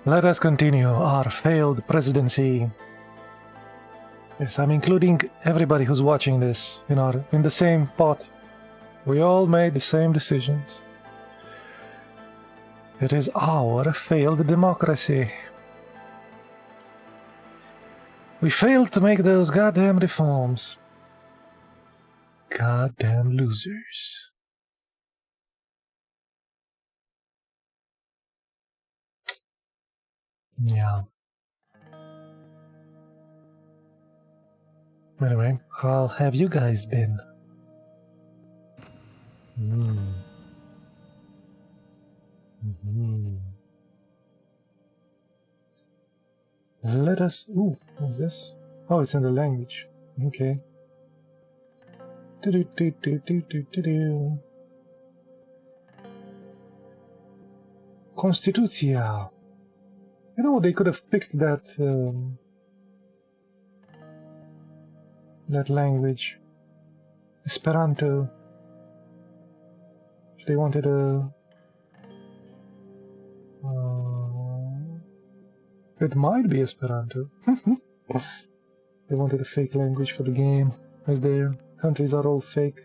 Let us continue our failed presidency. Yes, I'm including everybody who's watching this in the same pot. We all made the same decisions. It is our failed democracy. We failed to make those goddamn reforms. Goddamn losers. Yeah. Anyway, how have you guys been? Let us... Ooh, what's this? Oh, it's in the language. Okay. Constituția. You know, they could have picked that that language, Esperanto. If they wanted a it might be Esperanto. They wanted a fake language for the game, as their countries are all fake.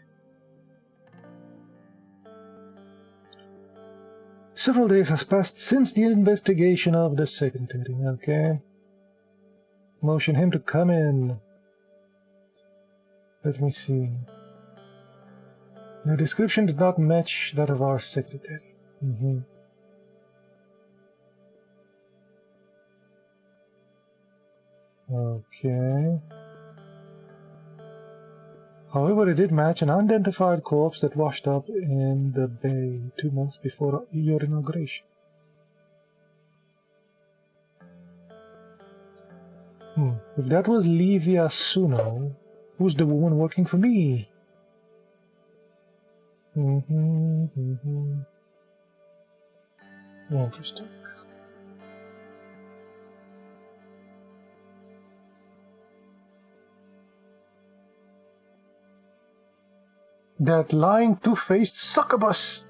Several days has passed since the investigation of the secretary. Okay. Motion him to come in. Let me see. The description did not match that of our secretary. Okay. However, it did match an unidentified corpse that washed up in the bay 2 months before your inauguration. If that was Livia Suno, who's the woman working for me? Interesting. That lying two-faced succubus!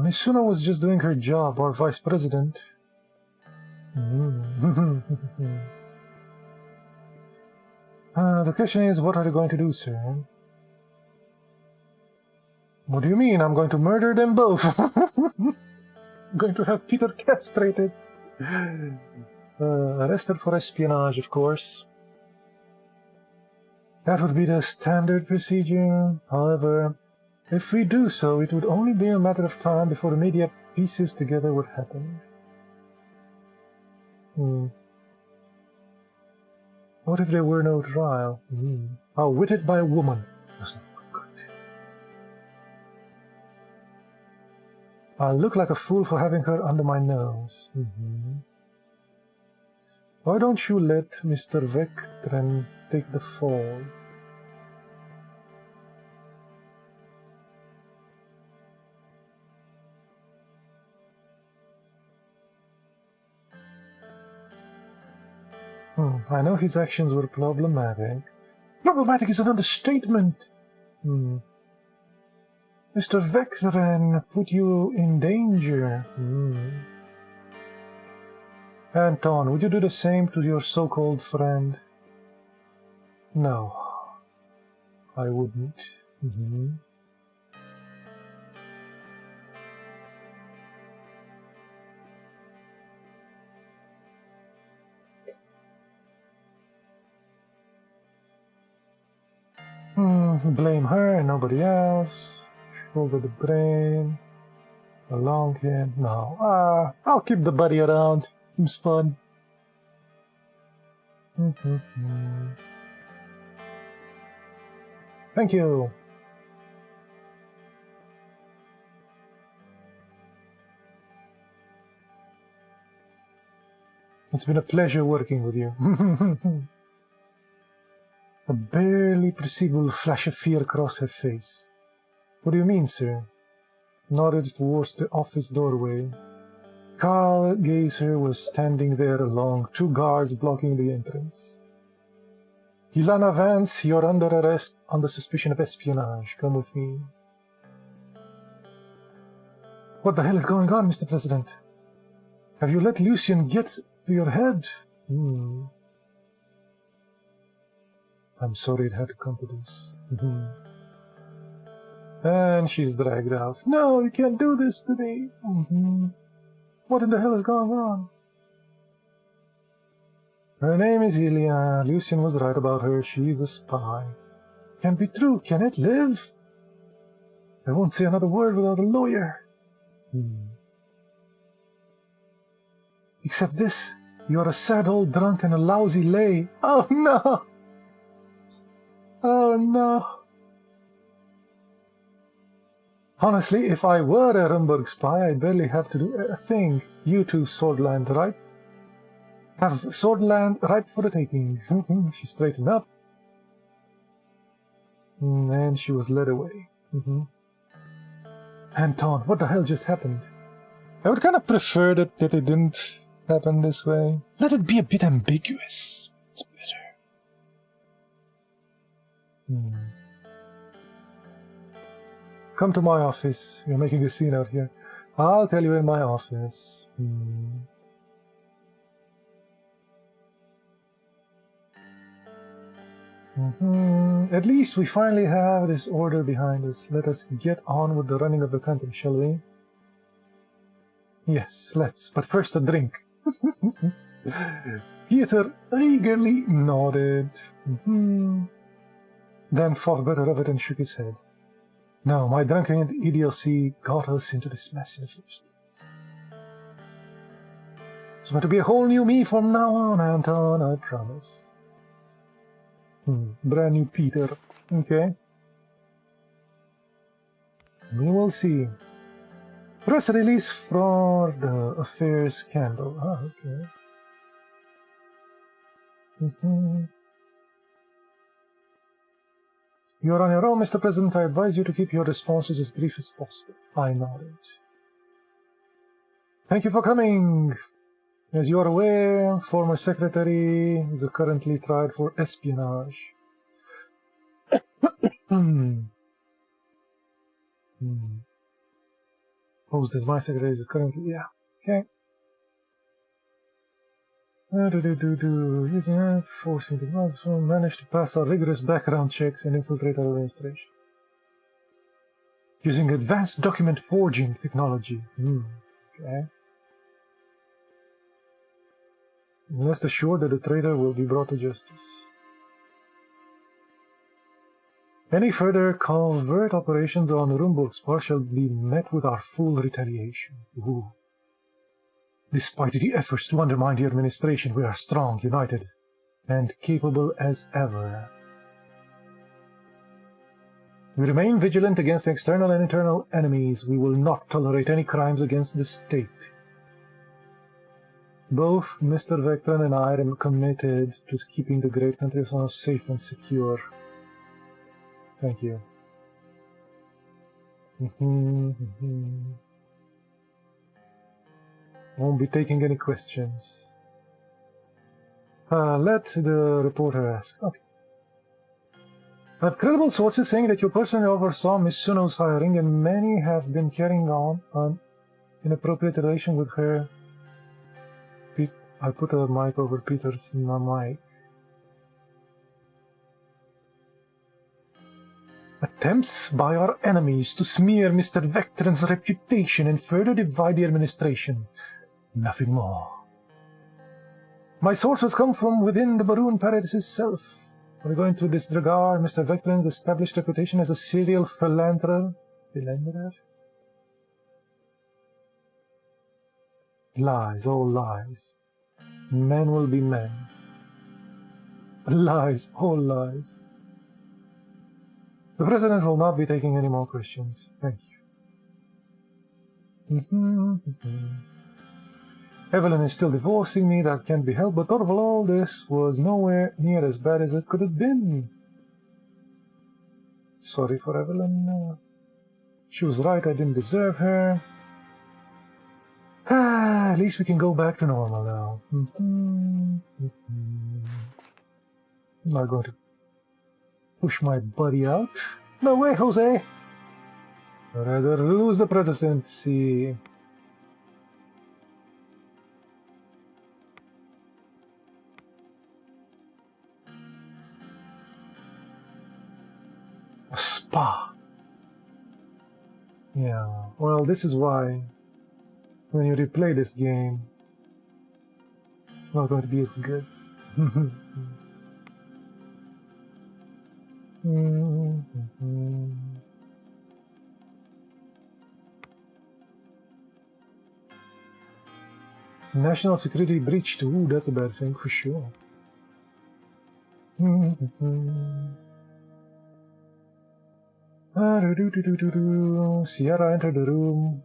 Miss Suna was just doing her job, our vice president. The question is, what are you going to do, sir? What do you mean? I'm going to murder them both. I'm going to have Peter castrated. Arrested for espionage, of course. That would be the standard procedure. However, if we do so, it would only be a matter of time before the media pieces together what happened. What if there were no trial? Outwitted by a woman. That's not good. I look like a fool for having her under my nose. Why don't you let Mr. Vectren take the fall? I know his actions were problematic. Problematic is an understatement. Mr. Vectren put you in danger. Anton, would you do the same to your so-called friend? No, I wouldn't. Blame her and nobody else. Shoulder the brain. A long head. No. I'll keep the body around. Seems fun. Thank you. It's been a pleasure working with you. A barely perceivable flash of fear crossed her face. What do you mean, sir? Nodded towards the office doorway. Carl Geyser was standing there along, 2 guards blocking the entrance. Ilana Vance, you're under arrest on the suspicion of espionage. Come with me. What the hell is going on, Mr. President? Have you let Lucien get to your head? I'm sorry it had to come to this. And she's dragged out. No, you can't do this to me. What in the hell is going on? Her name is Ilya. Lucien was right about her. She's a spy. Can't be true, can it? Live? I won't say another word without a lawyer. Except this. You're a sad old drunk and a lousy lay. Oh no! Oh no! Honestly, if I were a Rumburg spy, I'd barely have to do a thing. You two, Swordland, right? Have Swordland ripe for the taking. She straightened up. And she was led away. Anton, what the hell just happened? I would kind of prefer that it didn't happen this way. Let it be a bit ambiguous. It's better. Come to my office. You're making a scene out here. I'll tell you in my office. At least we finally have this order behind us. Let us get on with the running of the country, shall we? Yes, let's. But first a drink. Peter eagerly nodded. Then thought better of it and shook his head. No, my drunken idiocy got us into this mess in the first place. It's going to be a whole new me from now on, Anton, I promise. Brand new Peter. Okay. We will see. Press release for the affair scandal. Okay. You are on your own, Mr. President. I advise you to keep your responses as brief as possible. I nodded. Thank you for coming. As you are aware, former secretary is currently tried for espionage. Posed as my secretary is currently... Yeah, okay. Using it, forcing the managed to pass our rigorous background checks and infiltrate our administration. Using advanced document forging technology. Okay. Rest assured that the traitor will be brought to justice. Any further covert operations on Rumbokspar shall be met with our full retaliation. Ooh. Despite the efforts to undermine the administration, we are strong, united, and capable as ever. We remain vigilant against external and internal enemies. We will not tolerate any crimes against the state. Both Mr. Vectran and I are committed to keeping the great country of Sonos safe and secure. Thank you. Won't be taking any questions. Let the reporter ask. Okay. I have credible sources saying that you personally oversaw Miss Suno's hiring, and many have been carrying on an inappropriate relation with her. I put a mic over Peter's mic. Attempts by our enemies to smear Mr. Vectran's reputation and further divide the administration. Nothing more. My sources come from within the Baroon Paradise itself. We're going to disregard Mr. Vectran's established reputation as a serial philanderer? Lies, all lies. Men will be men. Lies, all lies. The President will not be taking any more questions. Thank you. Evelyn is still divorcing me, that can't be helped, but overall this was nowhere near as bad as it could have been. Sorry for Evelyn. She was right, I didn't deserve her. At least we can go back to normal now. I'm not going to push my buddy out. No way, Jose! I'd rather lose the presidency. A spa. Yeah, well, this is why when you replay this game, it's not going to be as good. National security breached. Ooh, that's a bad thing for sure. Sierra entered the room.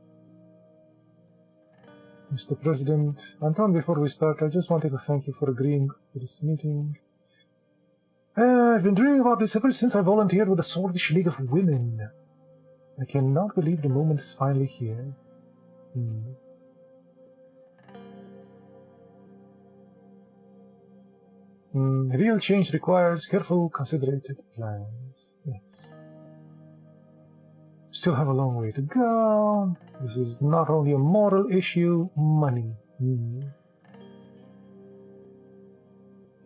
Mr. President, Anton, before we start, I just wanted to thank you for agreeing to this meeting. I've been dreaming about this ever since I volunteered with the Swordish League of Women. I cannot believe the moment is finally here. Real change requires careful, considered plans. Yes. Still have a long way to go. This is not only a moral issue, money. In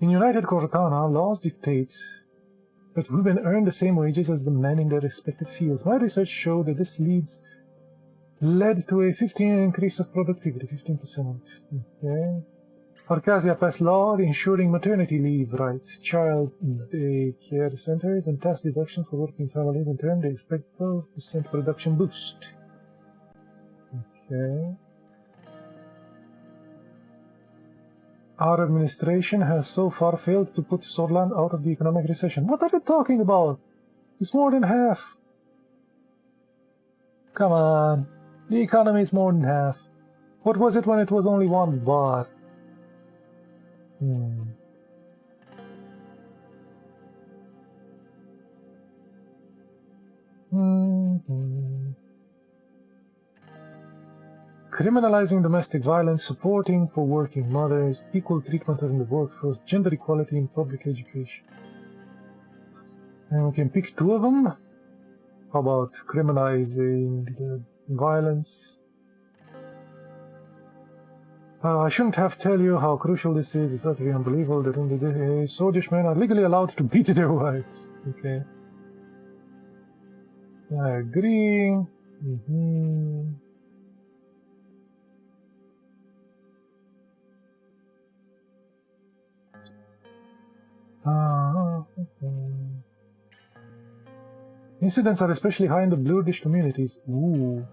United Cortana, laws dictate that women earn the same wages as the men in their respective fields. My research showed that this led to a 15% increase of productivity, 15%. Okay. Arcasia passed law ensuring maternity leave rights, child care centers, and tax deductions for working families. In turn, they expect 12% production boost. Okay. Our administration has so far failed to put Sorland out of the economic recession. What are you talking about? It's more than half. Come on. The economy is more than half. What was it when it was only 1 bar? criminalizing domestic violence, supporting for working mothers, equal treatment in the workforce, gender equality in public education. And we can pick two of them. How about criminalizing the violence? I shouldn't have to tell you how crucial this is. It's utterly unbelievable that in the day, soldiers men are legally allowed to beat their wives. Okay. I agree. Incidents are especially high in the Blurdish communities. Ooh.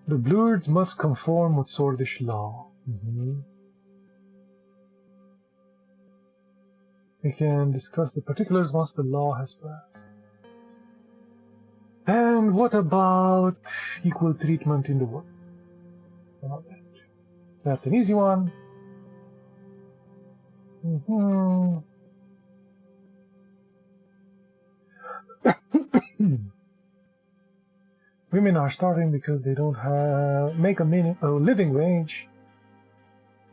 The Blurds must conform with Swordish law. We can discuss the particulars once the law has passed. And what about equal treatment in the work? That's an easy one. Women are starving because they don't make a living wage.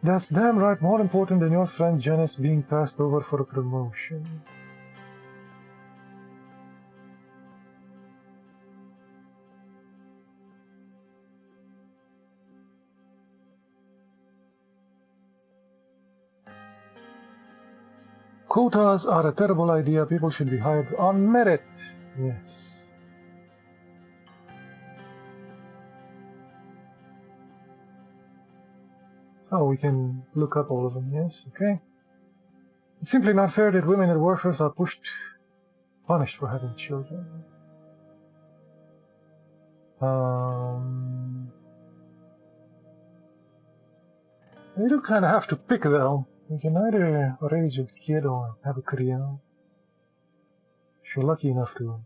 That's damn right more important than your friend Janice being passed over for a promotion. Quotas are a terrible idea. People should be hired on merit. Yes. Oh, we can look up all of them, yes, okay. It's simply not fair that women in the workforce are punished for having children. You do kind of have to pick, though. You can either raise your kid or have a career. If you're lucky enough to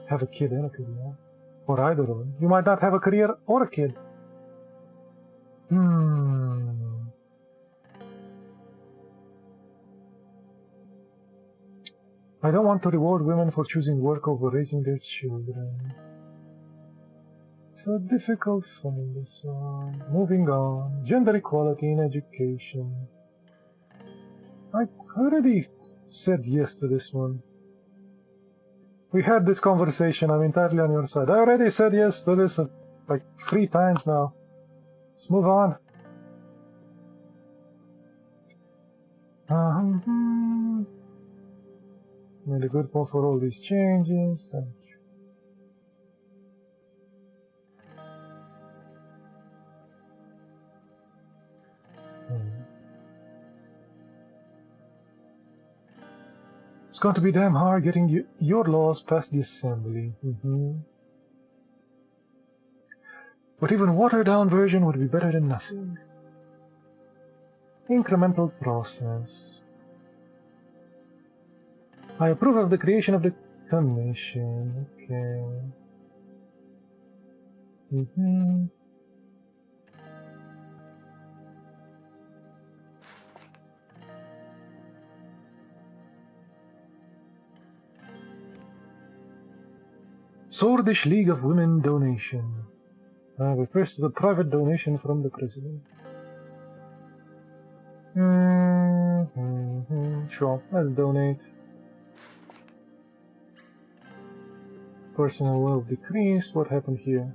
have a kid and a career, or either of them, you might not have a career or a kid. I don't want to reward women for choosing work over raising their children. It's a difficult thing, this one. Moving on. Gender equality in education. I already said yes to this one. We had this conversation. I'm entirely on your side. I already said yes to this like 3 times now. Let's move on. Made a good point for all these changes. Thank you. It's going to be damn hard getting your laws past the assembly. But even a watered-down version would be better than nothing. Incremental process. I approve of the creation of the commission. Okay. Swordish League of Women donation. We first a private donation from the president. Sure, let's donate. Personal wealth decreased. What happened here?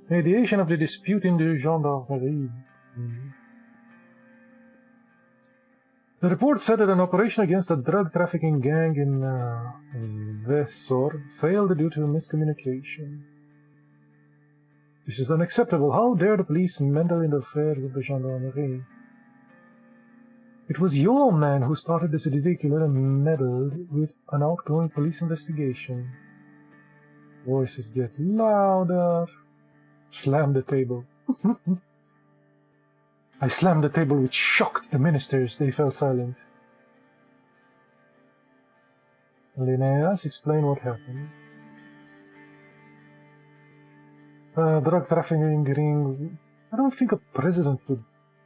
Mediation of the dispute in the gendarmerie. The report said that an operation against a drug trafficking gang in Vesor failed due to miscommunication. This is unacceptable. How dare the police meddle in the affairs of the gendarmerie? It was your man who started this ridiculous and meddled with an outgoing police investigation. Voices get louder. Slam the table. I slammed the table, which shocked the ministers. They fell silent. Linnaeus, explain what happened. Drug trafficking ring. I don't think a president would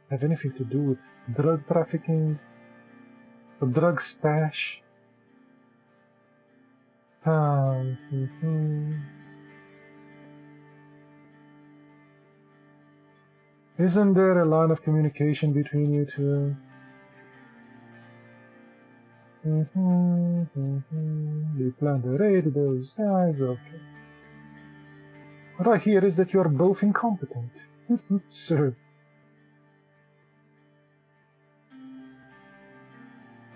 have anything to do with drug trafficking. A drug stash. Isn't there a line of communication between you two? You plan to raid those guys? Okay. What I hear is that you are both incompetent. Sir.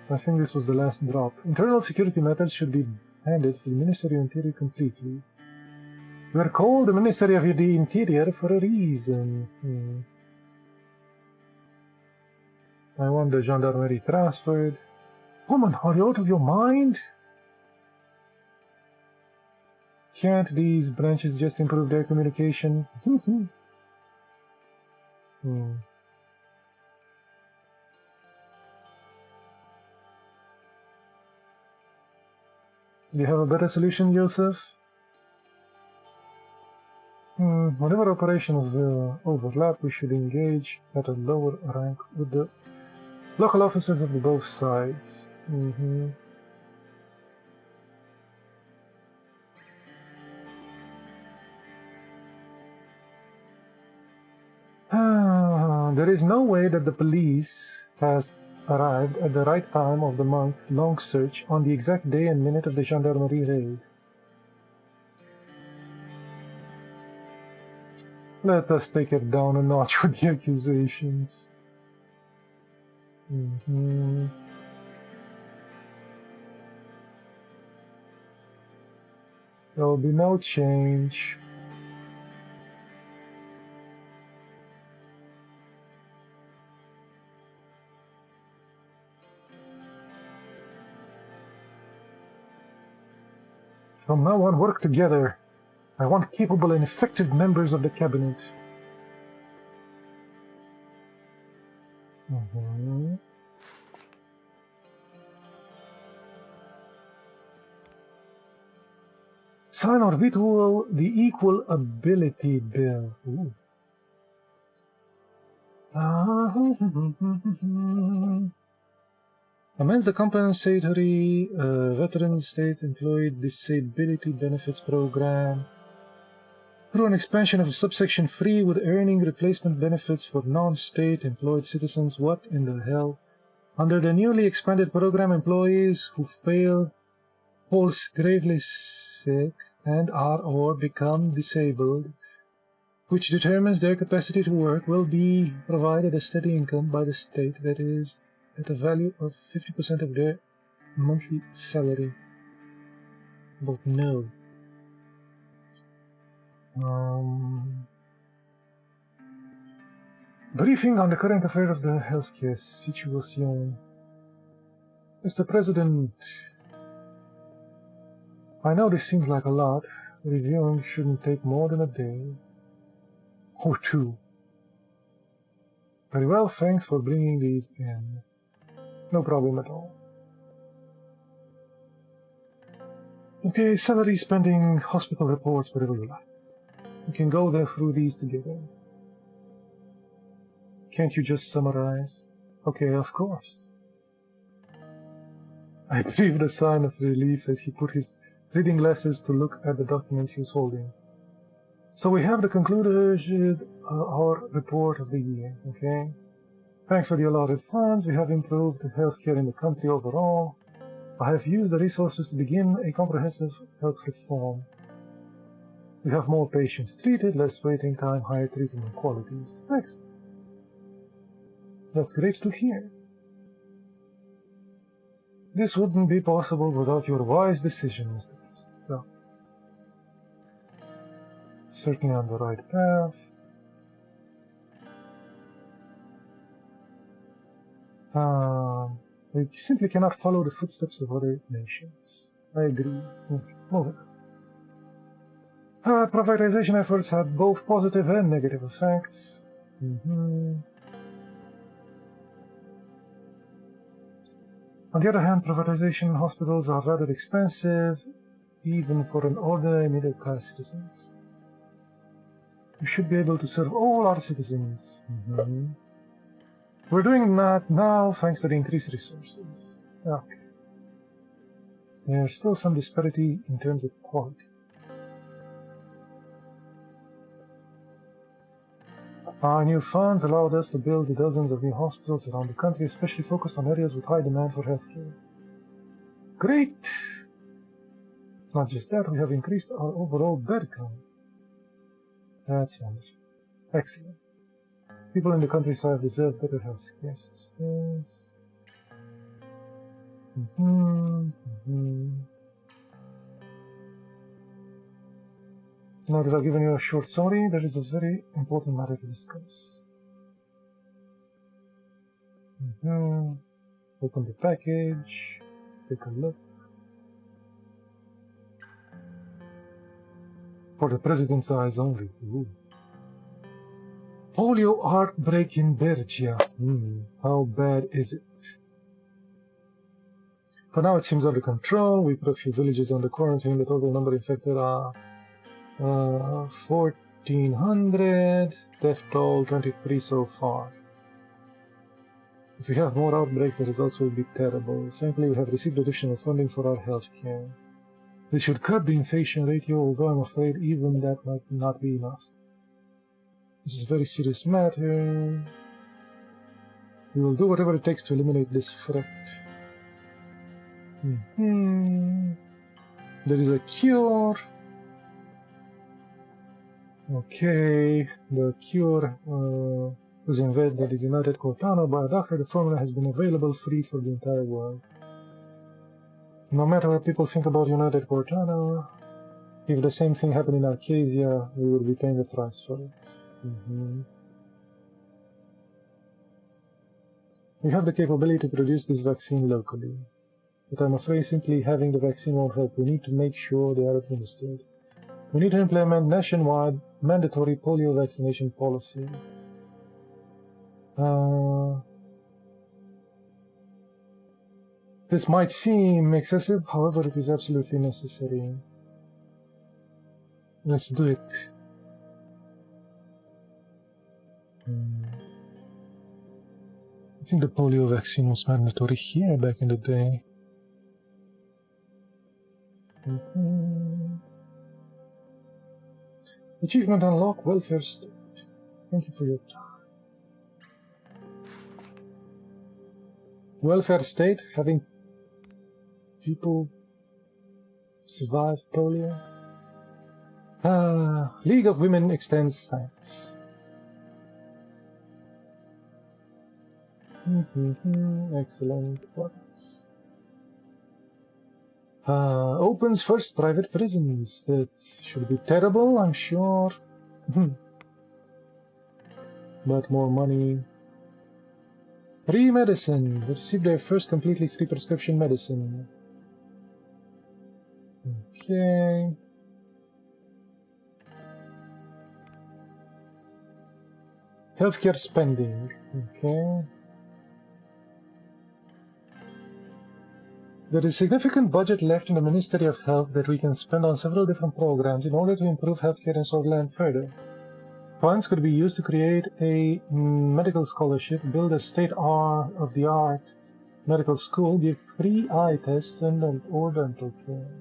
I think this was the last drop. Internal security matters should be handed to the Ministry of Interior completely. We are called the Ministry of the Interior for a reason. I want the gendarmerie transferred. Woman, are you out of your mind? Can't these branches just improve their communication? Do you have a better solution, Joseph? Whenever operations overlap, we should engage at a lower rank with the local officers of both sides. There is no way that the police has arrived at the right time of the month-long search on the exact day and minute of the gendarmerie raid. Let us take it down a notch with the accusations. There will be no change. From now on, work together. I want capable and effective members of the cabinet. Sign orbital the Equal Ability Bill. Ooh. Amends the compensatory veteran state employee disability benefits program through an expansion of subsection 3 with earning replacement benefits for non-state employed citizens. What in the hell? Under the newly expanded program, employees who fall gravely sick and are or become disabled, which determines their capacity to work, will be provided a steady income by the state that is at a value of 50% of their monthly salary. But no. Briefing on the current affair of the healthcare situation. Mr. President, I know this seems like a lot. Reviewing shouldn't take more than a day or two. Very well, thanks for bringing these in. No problem at all. Okay, salary, spending, hospital reports, whatever you like. We can go there through these together. Can't you just summarize? Okay, of course. I breathed a sign of relief as he put his reading glasses to look at the documents he was holding. So we have the concluded our report of the year, okay? Thanks for the allotted funds, we have improved healthcare in the country overall. I have used the resources to begin a comprehensive health reform. We have more patients treated, less waiting time, higher treatment qualities. Excellent. That's great to hear. This wouldn't be possible without your wise decision, Mr. President. Well, certainly on the right path. We simply cannot follow the footsteps of other nations. I agree. Okay, move it. Privatization efforts had both positive and negative effects. On the other hand, privatization hospitals are rather expensive, even for an ordinary middle-class citizens. We should be able to serve all our citizens. We're doing that now thanks to the increased resources. Okay. So there's still some disparity in terms of quality. Our new funds allowed us to build dozens of new hospitals around the country, especially focused on areas with high demand for healthcare. Great! Not just that, we have increased our overall bed count. That's wonderful. Excellent. People in the countryside deserve better health care systems. Now that I've given you a short summary, there is a very important matter to discuss. Open the package, take a look. For the president's eyes only. Ooh. Polio outbreak in Bergia. How bad is it? For now it seems under control. We put a few villages under quarantine. The total number infected are 1,400. Death toll 23 so far. If we have more outbreaks, the results will be terrible. Thankfully, we have received additional funding for our health care. This should cut the infection ratio, although I'm afraid even that might not be enough. This is a very serious matter. We will do whatever it takes to eliminate this threat. There is a cure. Okay, the cure was invented by the United Cortana by a doctor. The formula has been available free for the entire world. No matter what people think about United Cortana, if the same thing happened in Arcadia, we would be paying the price for it. We have the capability to produce this vaccine locally, but I'm afraid simply having the vaccine won't help. We need to make sure they are administered. We need to implement nationwide mandatory polio vaccination policy. This might seem excessive, however it is absolutely necessary. Let's do it. I think the polio vaccine was mandatory here back in the day. Achievement unlock, welfare state. Thank you for your time. Welfare state, having people survive polio. League of Women extends thanks. Excellent points. Opens first private prisons. That should be terrible, I'm sure. But more money. Free medicine. They received their first completely free prescription medicine. Okay. Healthcare spending. Okay. There is significant budget left in the Ministry of Health that we can spend on several different programs in order to improve healthcare in Sutherland further. Funds could be used to create a medical scholarship, build a state-of-the-art medical school, give free eye tests or dental care.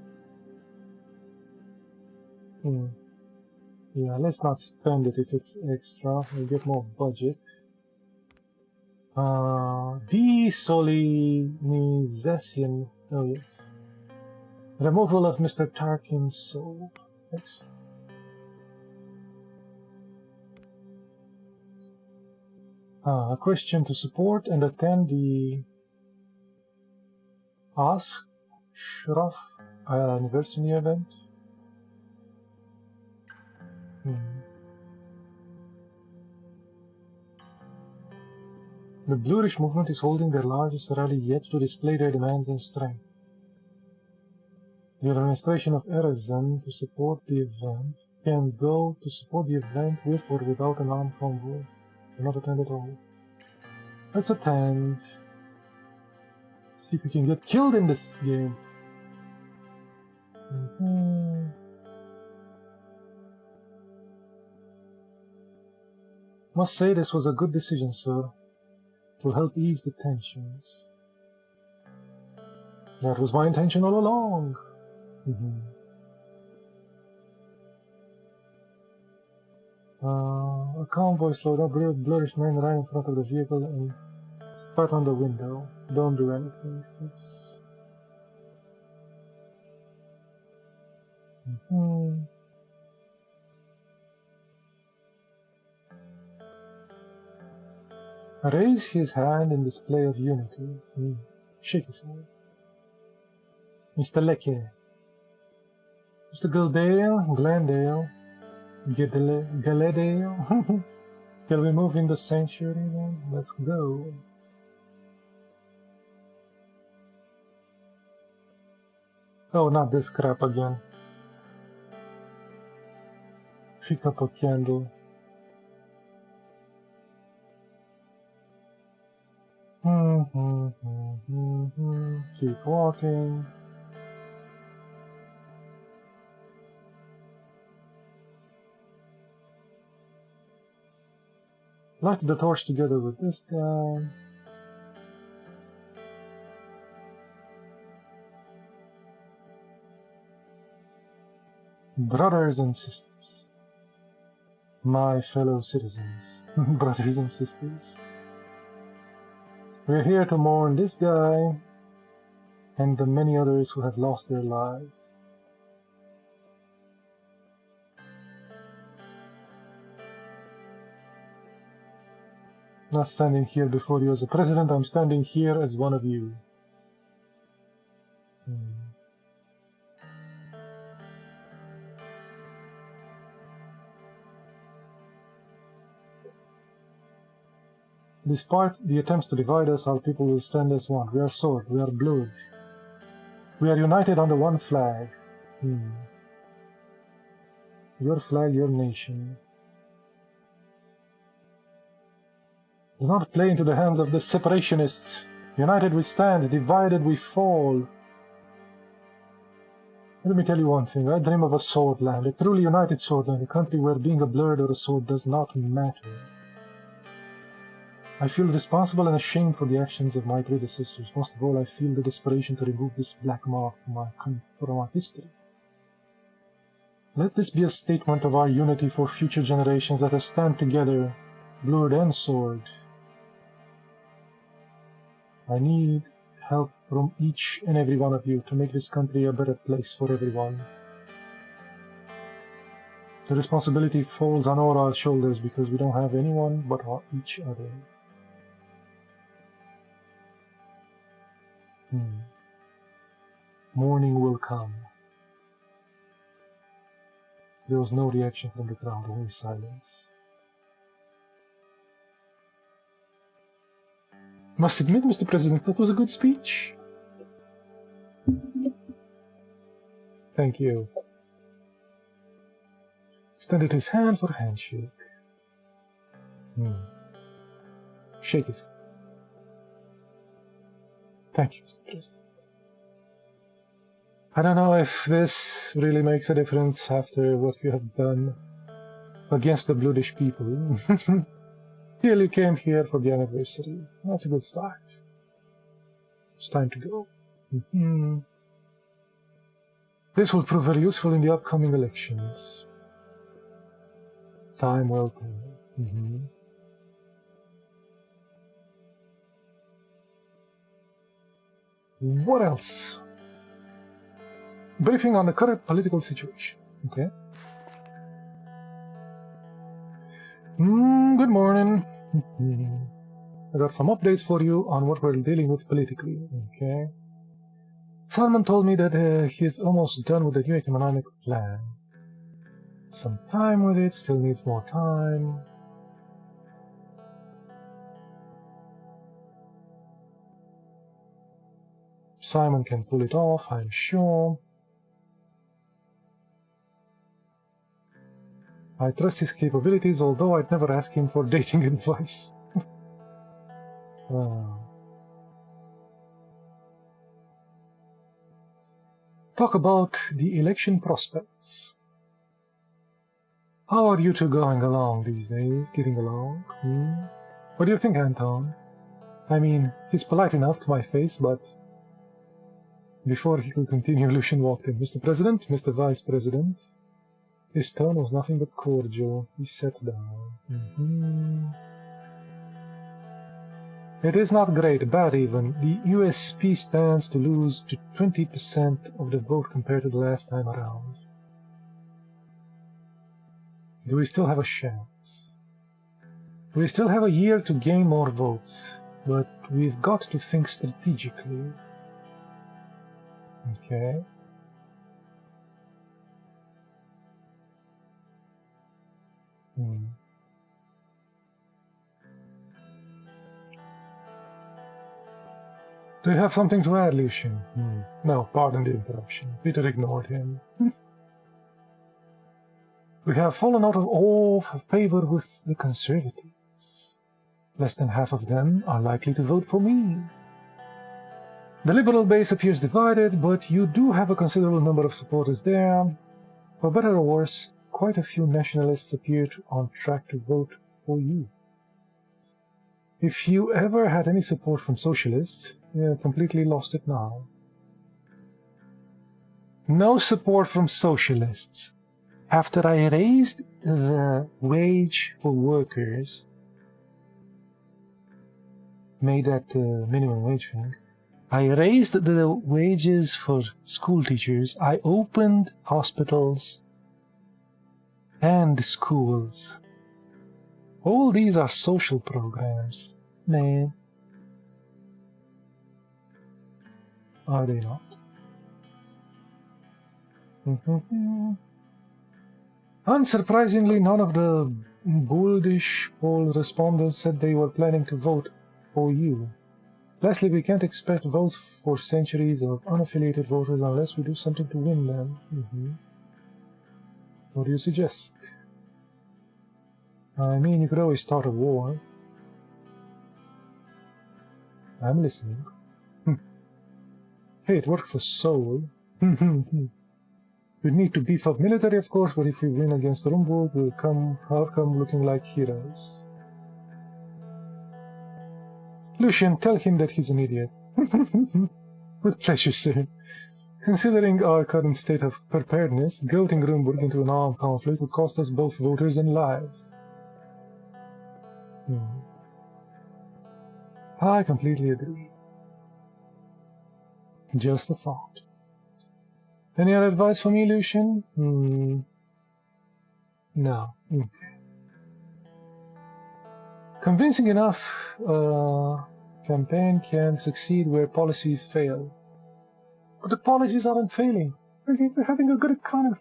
Yeah, let's not spend it if it's extra. We'll get more budget. Desolinization. Oh yes. Removal of Mr. Tarkin's soul. Excellent. A question to support and attend the Ask Shraf anniversary event. The Bluish movement is holding their largest rally yet to display their demands and strength. The administration of Erezan to support the event can go to support the event with or without an armed convoy. Do not attend at all. Let's attend. See if we can get killed in this game. Must say this was a good decision, sir. It will help ease the tensions. That was my intention all along. A calm voice slowed up, blurrish man ran in front of the vehicle and spat on the window. Don't do anything. Yes. Raise his hand in display of unity. Shake his hand. Mr. Leckie. Mr. Glendale, Galedale. Shall we move in the sanctuary then? Let's go. Oh, not this crap again. Pick up a candle. Keep walking. Light the torch together with this guy. Brothers and sisters. My fellow citizens. Brothers and sisters. We're here to mourn this guy and the many others who have lost their lives. Not standing here before you as a president, I'm standing here as one of you. Despite the attempts to divide us, our people will stand as one. We are sword, we are blood. We are united under one flag. Your flag, your nation. Do not play into the hands of the separationists. United we stand, divided we fall. Let me tell you one thing. I dream of a swordland, a truly united swordland, a country where being a blurred or a sword does not matter. I feel responsible and ashamed for the actions of my predecessors. Most of all, I feel the desperation to remove this black mark from our history. Let this be a statement of our unity for future generations. Let us stand together, blood and sword. I need help from each and every one of you to make this country a better place for everyone. The responsibility falls on all our shoulders because we don't have anyone but each other. Morning will come. There was no reaction from the crowd, only silence. Must admit, Mr. President, that was a good speech. Thank you. Extended his hand for a handshake. Shake his hand. Thank you, Mr. President. I don't know if this really makes a difference after what you have done against the Bloodish people. Still, you came here for the anniversary. That's a good start. It's time to go. This will prove very useful in the upcoming elections. Time well taken. What else? Briefing on the current political situation. Okay. Good morning. I got some updates for you on what we're dealing with politically. Okay. Salman told me that he is almost done with the new economic plan. Some time with it, still needs more time. Simon can pull it off, I'm sure. I trust his capabilities, although I'd never ask him for dating advice. Talk about the election prospects. How are you two going along these days? Getting along? What do you think, Anton? I mean, he's polite enough to my face, but... Before he could continue, Lucian walked in. Mr. President, Mr. Vice President. His tone was nothing but cordial. He sat down. It is not great, bad even. The USP stands to lose to 20% of the vote compared to the last time around. Do we still have a chance? We still have a year to gain more votes, but we've got to think strategically. Okay. Do you have something to add, Lucian? No, pardon the interruption. Peter ignored him. We have fallen out of all favor with the Conservatives. Less than half of them are likely to vote for me. The Liberal base appears divided, but you do have a considerable number of supporters there. For better or worse, quite a few nationalists appear on track to vote for you. If you ever had any support from socialists, you completely lost it now. No support from socialists. After I raised the wage for workers, made that minimum wage thing, I raised the wages for school teachers, I opened hospitals and schools. All these are social programs, man. Are they not? Unsurprisingly, none of the bullish poll respondents said they were planning to vote for you. Lastly, we can't expect votes for centuries of unaffiliated voters unless we do something to win them. What do you suggest? I mean, you could always start a war. I'm listening. Hey, it worked for Seoul. We need to beef up military, of course, but if we win against Rumburg, we'll come looking like heroes. Lucian, tell him that he's an idiot. With pleasure, sir. Considering our current state of preparedness, goading Rumburg into an armed conflict would cost us both voters and lives. I completely agree. Just a thought. Any other advice for me, Lucian? No. Okay. Convincing enough campaign can succeed where policies fail. But the policies aren't failing. We're having a good economy.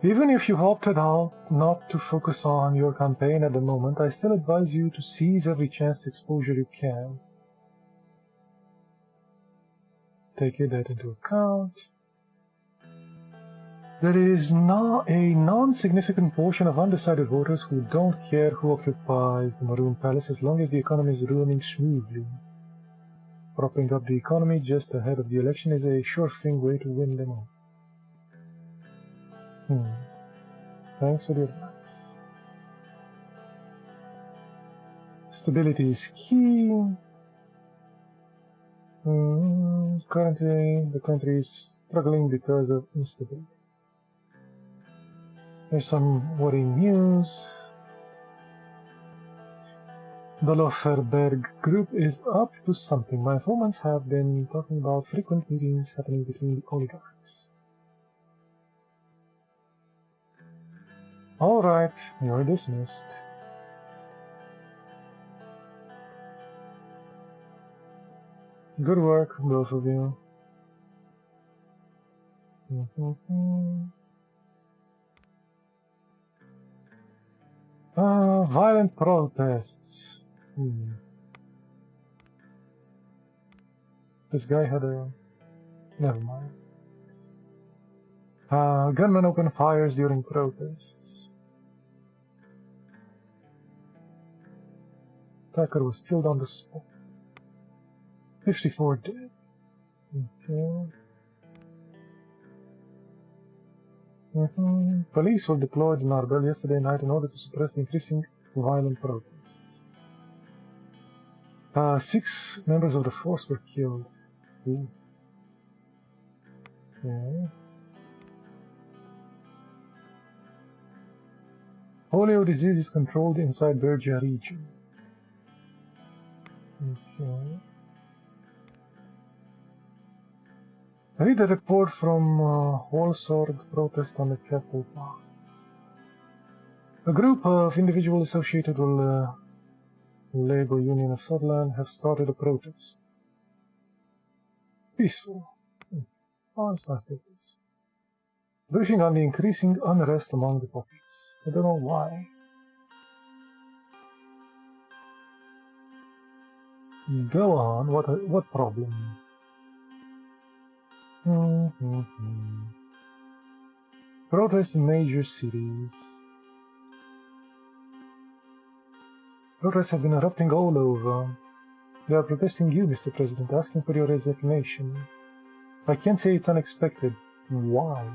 Even if you've opted out not to focus on your campaign at the moment, I still advise you to seize every chance to exposure you can. Taking that into account, there is not a non-significant portion of undecided voters who don't care who occupies the Maroon Palace as long as the economy is running smoothly. Propping up the economy just ahead of the election is a sure-thing way to win them all. Thanks for the advice. Stability is key. Currently, the country is struggling because of instability. There's some worrying news. The Loferberg group is up to something. My informants have been talking about frequent meetings happening between the oligarchs. Alright, you're dismissed. Good work, both of you. Violent protests. This guy had a... Never mind. Gunmen open fires during protests. Attacker was killed on the spot. 54 dead. Okay. Police were deployed in Arbel yesterday night in order to suppress the increasing violent protests. 6 members of the force were killed. Ooh. Okay. Polio disease is controlled inside Bergia region. Okay. I read a report from Wallsword protest on the Capitol Park. A group of individuals associated with the Labour Union of Scotland have started a protest. Peaceful. Oh, it's nice to peace. Briefing on the increasing unrest among the populace. I don't know why. Go on, what problem? Protests in major cities. Protests have been erupting all over. They are protesting you, Mr. President, asking for your resignation. I can't say it's unexpected. Why?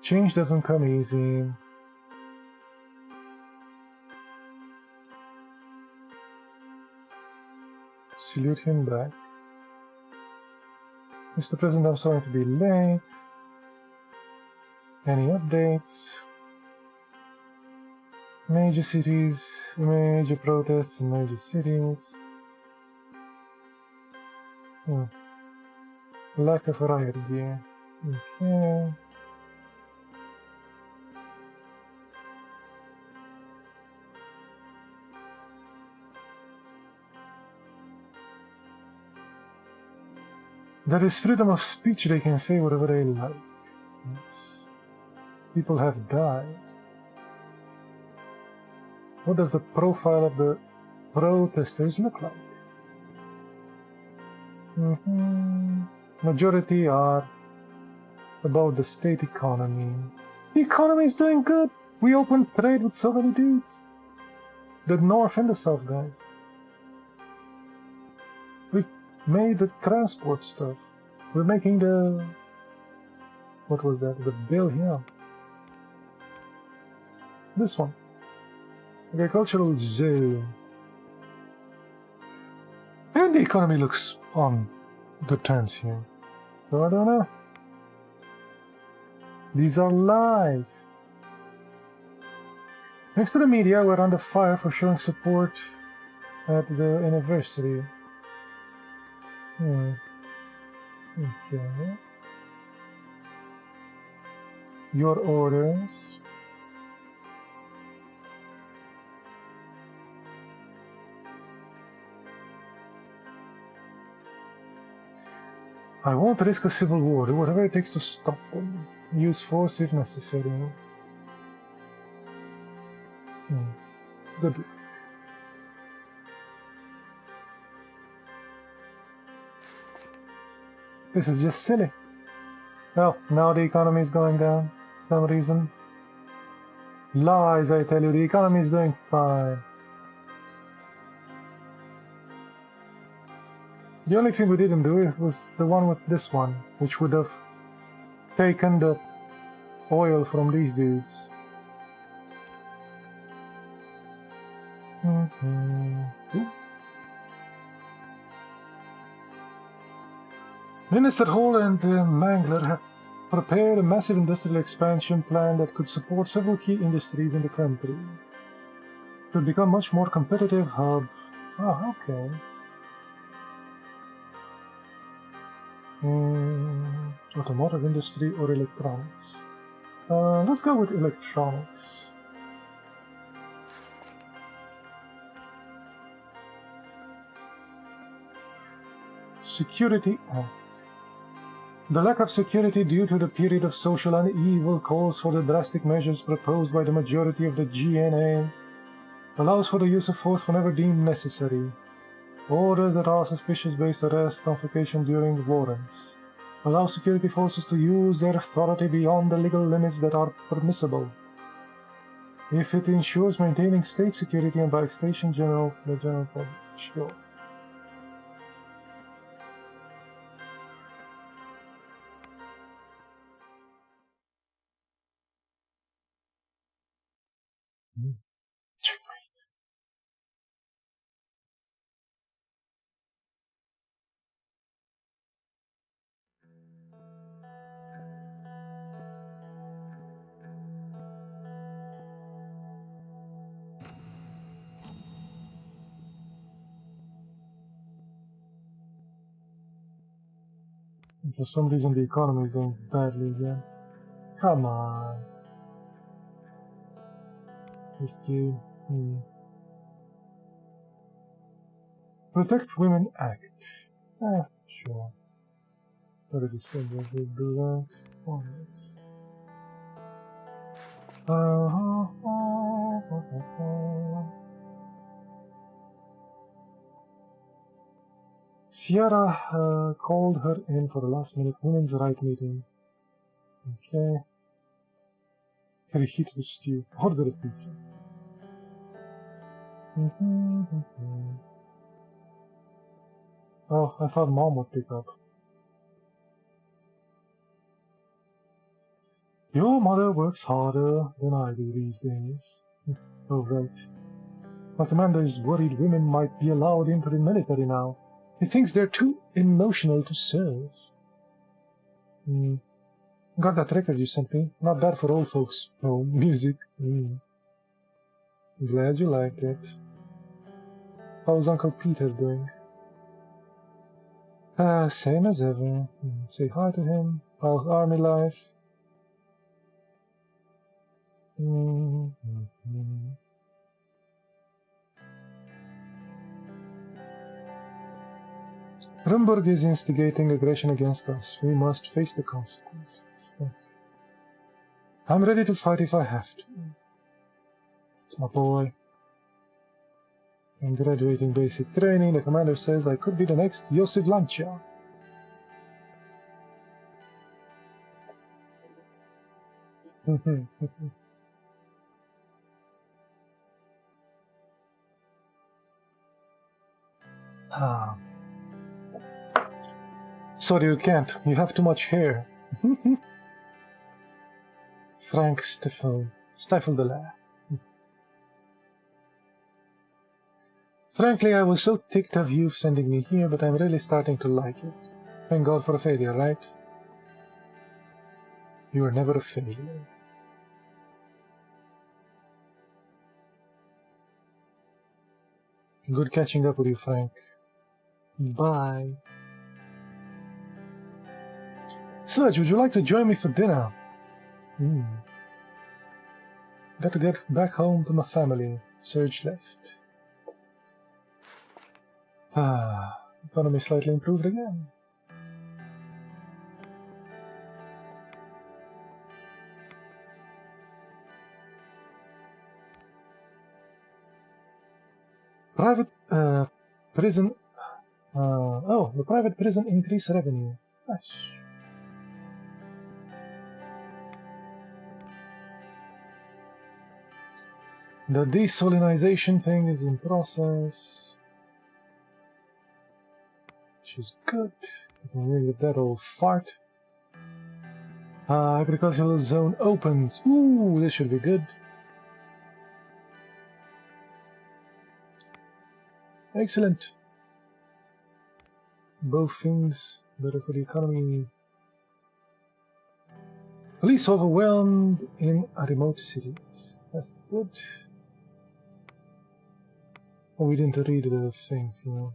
Change doesn't come easy. Salute him back. Mr. President, I'm sorry to be late. Any updates? Major cities, major protests in major cities. Lack of variety here. Okay. There is freedom of speech, they can say whatever they like. Yes. People have died. What does the profile of the protesters look like? Majority are about the state economy. The economy is doing good. We opened trade with so many dudes. The North and the South guys. We've made the transport stuff. We're making the... What was that? The bill here. This one. Agricultural zone. And the economy looks on good terms here. So I don't know. These are lies. Next to the media, we're under fire for showing support at the anniversary. Okay. Your orders. I won't risk a civil war. Do whatever it takes to stop them. Use force if necessary. Good luck. This is just silly. Well, now the economy is going down for some reason. Lies, I tell you, the economy is doing fine. The only thing we didn't do was the one with this one, which would have taken the oil from these dudes. Minister Hall and Mangler have prepared a massive industrial expansion plan that could support several key industries in the country. It would become a much more competitive hub. Oh, okay. Automotive industry or electronics? Let's go with electronics. Security Act. The lack of security due to the period of social upheaval calls for the drastic measures proposed by the majority of the GNA. Allows for the use of force whenever deemed necessary. Orders that are suspicious-based arrest, confiscation during warrants. Allow security forces to use their authority beyond the legal limits that are permissible. If it ensures maintaining state security and by extension the general public. Sure. Checkmate. And for some reason the economy is going badly again. Come on. This dude. Protect Women Act. Sure. Already said that we'll do that. Always. Sierra called her in for a last-minute women's right meeting. Okay. Reheat the stew. Order a pizza. Oh, I thought Mom would pick up. Your mother works harder than I do these days. Oh, right. My commander is worried women might be allowed into the military now. He thinks they're too emotional to serve. Got that record you sent me. Not bad for old folks. Oh, music. Glad you liked it. How's Uncle Peter doing? Same as ever. Say hi to him. How's army life? Rumburg is instigating aggression against us. We must face the consequences. I'm ready to fight if I have to. It's my boy. I'm graduating basic training. The commander says I could be the next Josef Lancia. Sorry, you can't. You have too much hair. Frank stifled the laugh. Frankly, I was so ticked of you sending me here, but I'm really starting to like it. Thank God for a failure, right? You are never a failure. Good catching up with you, Frank. Bye. Serge, would you like to join me for dinner? Got to get back home to my family. Serge left. Economy slightly improved again. Private prison. The private prison increased revenue. Nice. The desalinization thing is in process. Which is good. I can ring with that old fart. Agricultural zone opens. Ooh, this should be good. Excellent. Both things better for the economy. Police overwhelmed in remote cities. That's good. Oh, we didn't read the things, you know.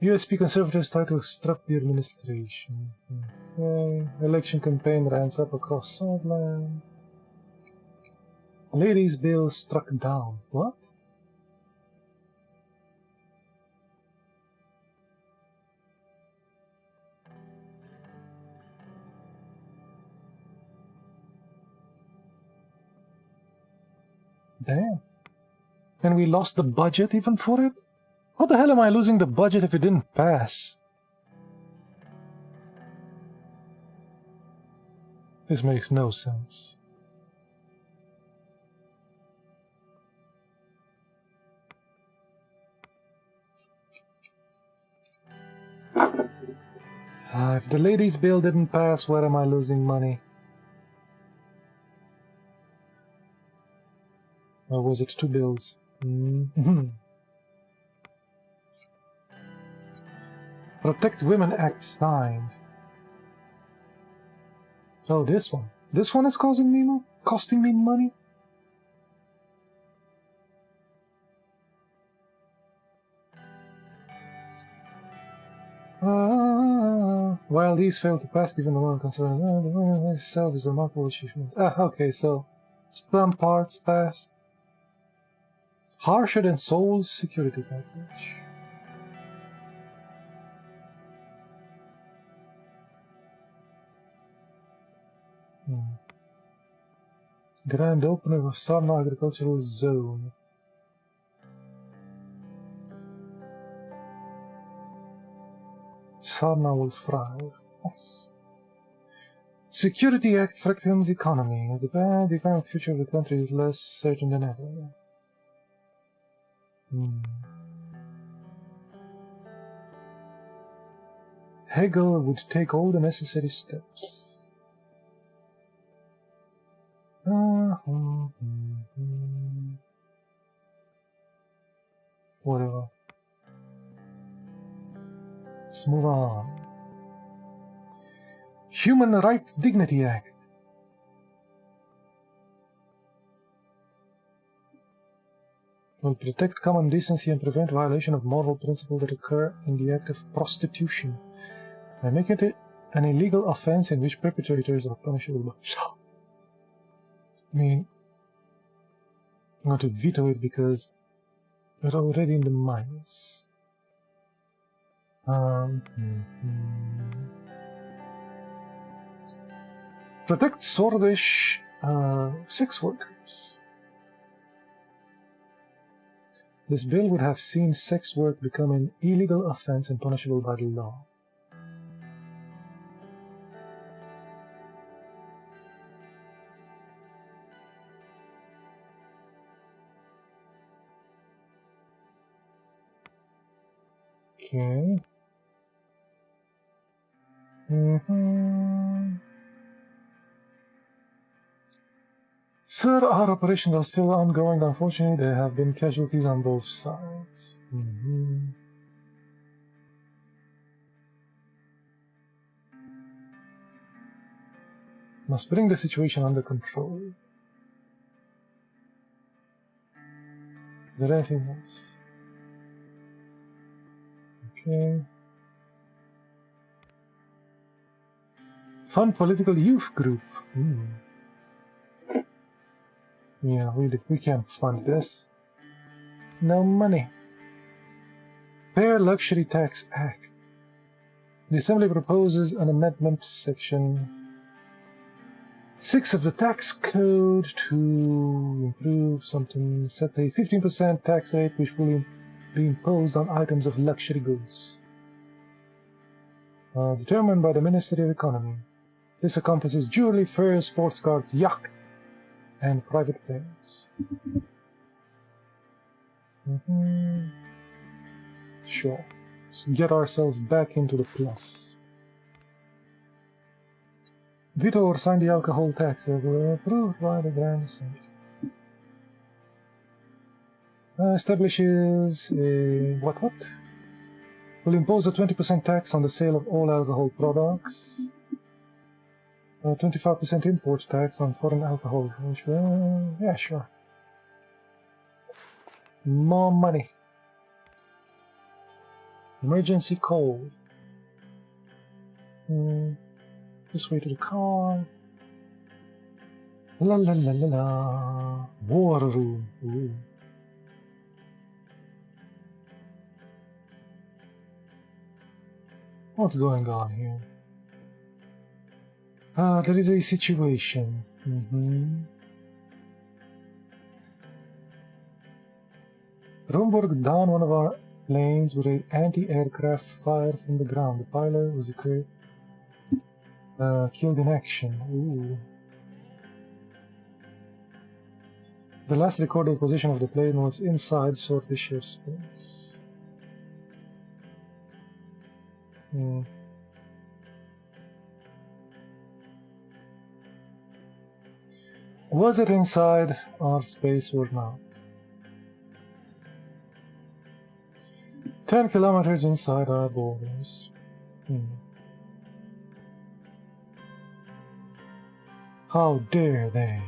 USP conservatives try to obstruct the administration. Okay. Election campaign ramps up across Southland. Ladies' bill struck down. What? Damn. And we lost the budget even for it? How the hell am I losing the budget if it didn't pass? This makes no sense. If the ladies' bill didn't pass, where am I losing money? Or was it 2 bills? Protect Women Act signed. Oh, this one. This one is costing me money? While these fail to pass, given the one concern, the woman itself is a remarkable achievement. Okay, so some parts passed. Harsher than Soul's security package. Grand opening of Sarna Agricultural Zone. Sarna will thrive. Yes. Security Act threatens economy. The economic future of the country is less certain than ever. Hegel would take all the necessary steps. Whatever. Let's move on. Human Rights Dignity Act. Will protect common decency and prevent violation of moral principles that occur in the act of prostitution, by making it an illegal offense in which perpetrators are punishable by... I mean, I'm going to veto it because we're already in the minus. Protect Sorbish sex workers. This bill would have seen sex work become an illegal offense and punishable by the law. Okay. Sir, our operations are still ongoing. Unfortunately, there have been casualties on both sides. Must bring the situation under control. Is there anything else? Okay. Fun political youth group. Yeah, we can't fund this. No money. Fair Luxury Tax Act. The Assembly proposes an amendment to Section 6 of the tax code to improve something, set a 15% tax rate which will be imposed on items of luxury goods. Determined by the Ministry of Economy. This encompasses jewelry, furs, sports cars, yacht, and private planes. Sure. Let's get ourselves back into the plus. Veto or sign the alcohol tax approved by the Grand Assembly. Establishes a what? Will impose a 20% tax on the sale of all alcohol products. 25% import tax on foreign alcohol. Yeah, sure. More money. Emergency call. This way to the car. La la la la la. War room. Ooh. What's going on here? There is a situation. Romborg down one of our planes with an anti-aircraft fire from the ground. The pilot was killed in action. Ooh. The last recorded position of the plane was inside Swordfish airspace. Was it inside our space or not? 10 kilometers inside our borders. How dare they?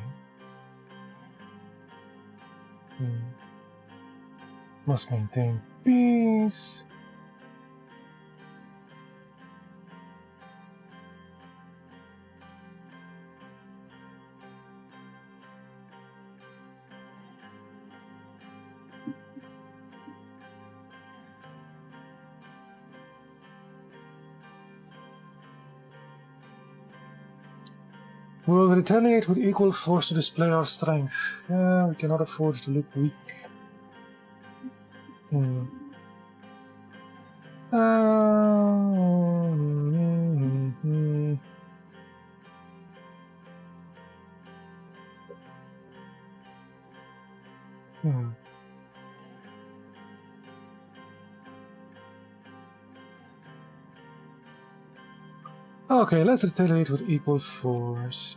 Must maintain peace. We will retaliate with equal force to display our strength. Yeah, we cannot afford to look weak. Okay, let's retaliate with equal force.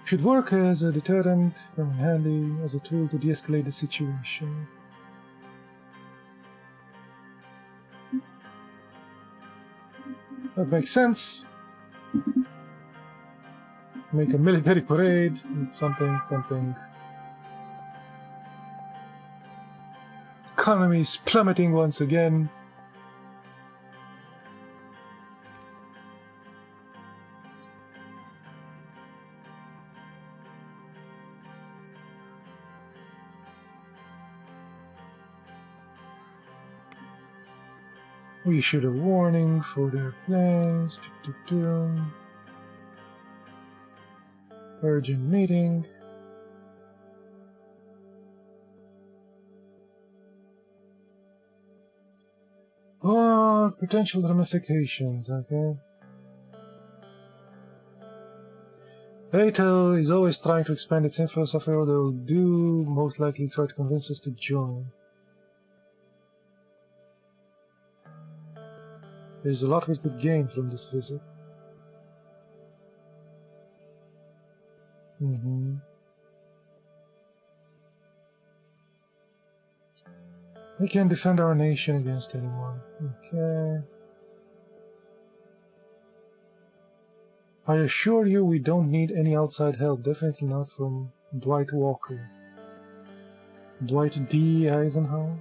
Should work as a deterrent and handy as a tool to de-escalate the situation. That makes sense. Make a military parade, something. Economy is plummeting once again. We issued a warning for their planes. Urgent meeting. Oh, potential ramifications, okay. NATO is always trying to expand its influence after they will do, most likely try to convince us to join. There's a lot we could gain from this visit. We can defend our nation against anyone. Okay. I assure you we don't need any outside help, definitely not from Dwight Walker. Dwight D. Eisenhower?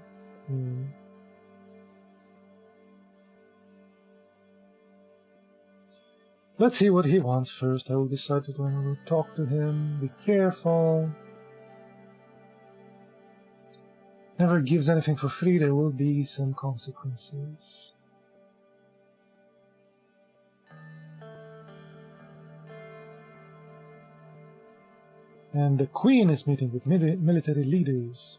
Let's see what he wants first. I will decide when I will talk to him. Be careful. Never gives anything for free, there will be some consequences. And the Queen is meeting with military leaders.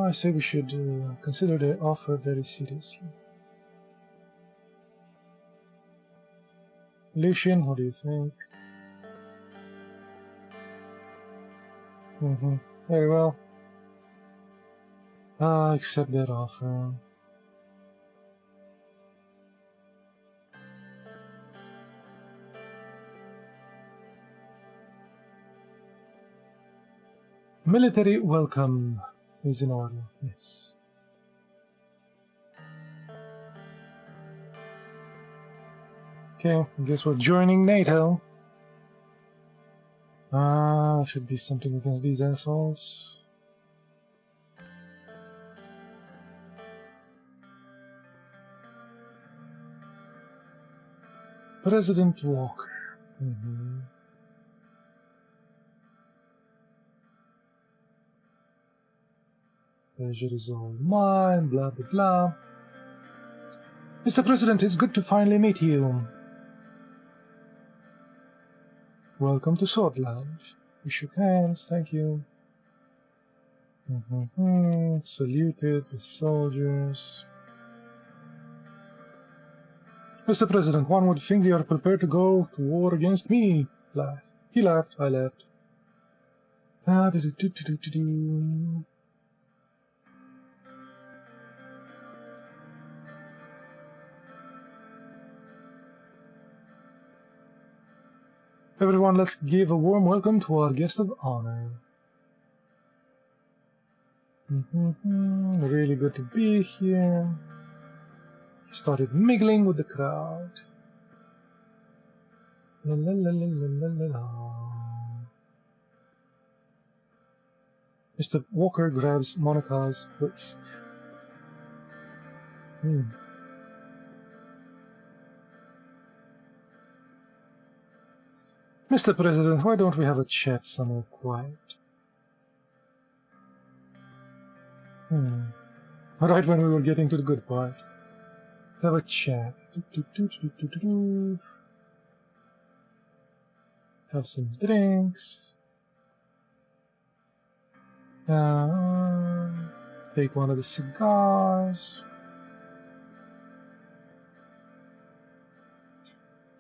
I say we should consider the offer very seriously. Lucian, what do you think? Very well. Accept that offer. Military welcome is in order, yes. Okay, I guess we're joining NATO. Should be something against these assholes. President Walker. Pleasure is all mine, blah blah blah. Mr. President, it's good to finally meet you. Welcome to Swordland. We shook hands, thank you. Saluted the soldiers. Mr. President, one would think you are prepared to go to war against me. Laugh. He laughed, I laughed. Everyone, let's give a warm welcome to our guest of honor. Really good to be here. He started mingling with the crowd. La, la, la, la, la, la, la. Mr. Walker grabs Monica's waist. Mr. President, why don't we have a chat somewhere quiet? Right when we were getting to the good part. Have a chat. Have some drinks. Take one of the cigars.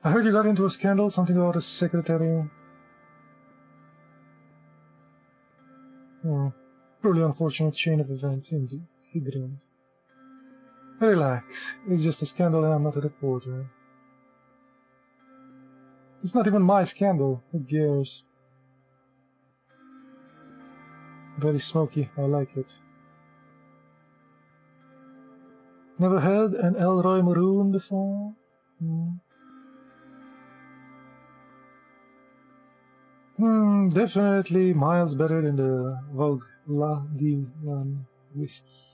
I heard you got into a scandal, something about a secretary. Truly unfortunate chain of events, indeed. He grinned. Relax. It's just a scandal and I'm not a reporter. It's not even my scandal. Who cares? Very smoky. I like it. Never heard an Elroy Maroon before? Definitely miles better than the Vogue La Divan whiskey.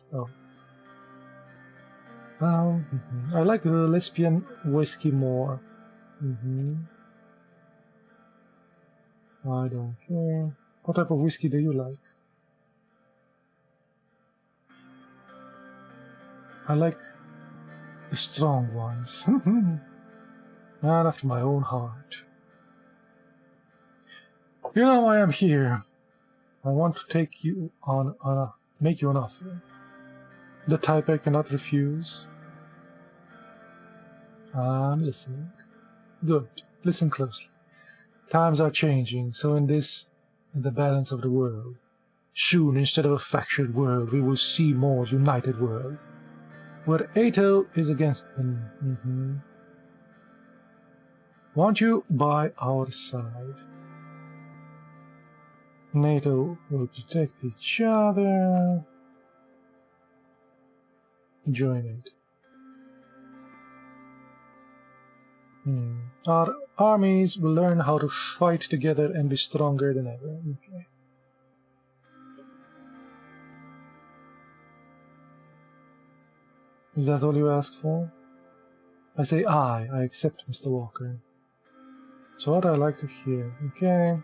I like the lesbian whiskey more. I don't care. What type of whiskey do you like? I like the strong ones. Man after my own heart. You know why I'm here. I want to take you on make you an offer. The type I cannot refuse. I'm listening. Good. Listen closely. Times are changing, so in the balance of the world, soon instead of a fractured world, we will see more united world, where Ato is against them. Want you by our side. NATO will protect each other. Join it. Our armies will learn how to fight together and be stronger than ever. Okay. Is that all you ask for? I say I accept, Mr. Walker. That's what I like to hear. Okay.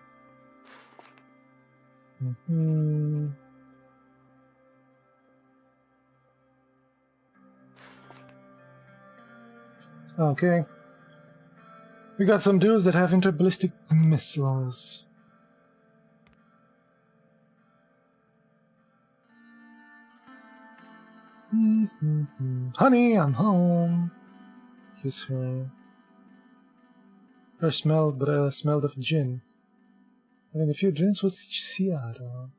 Okay. We got some dudes that have interballistic missiles. Honey, I'm home. Kiss her. Her smelled of gin. Having a few drinks with Ciara.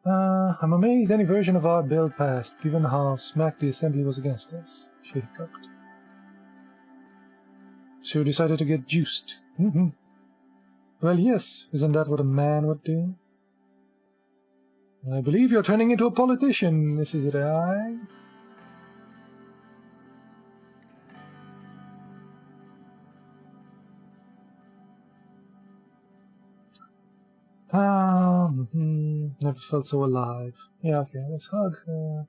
I'm amazed any version of our bill passed, given how smack the assembly was against us. She hiccuped. So you decided to get juiced. Well, yes. Isn't that what a man would do? I believe you're turning into a politician, Mrs. Rai. Never felt so alive. Yeah, okay, let's hug her.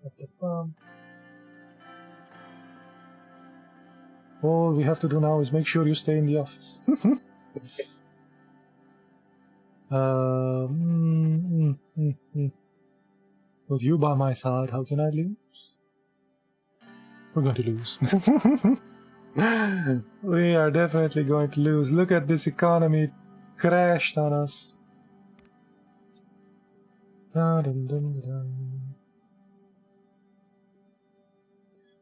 All we have to do now is make sure you stay in the office. With you by my side, how can I lose? We're going to lose. We are definitely going to lose. Look at this economy. It crashed on us.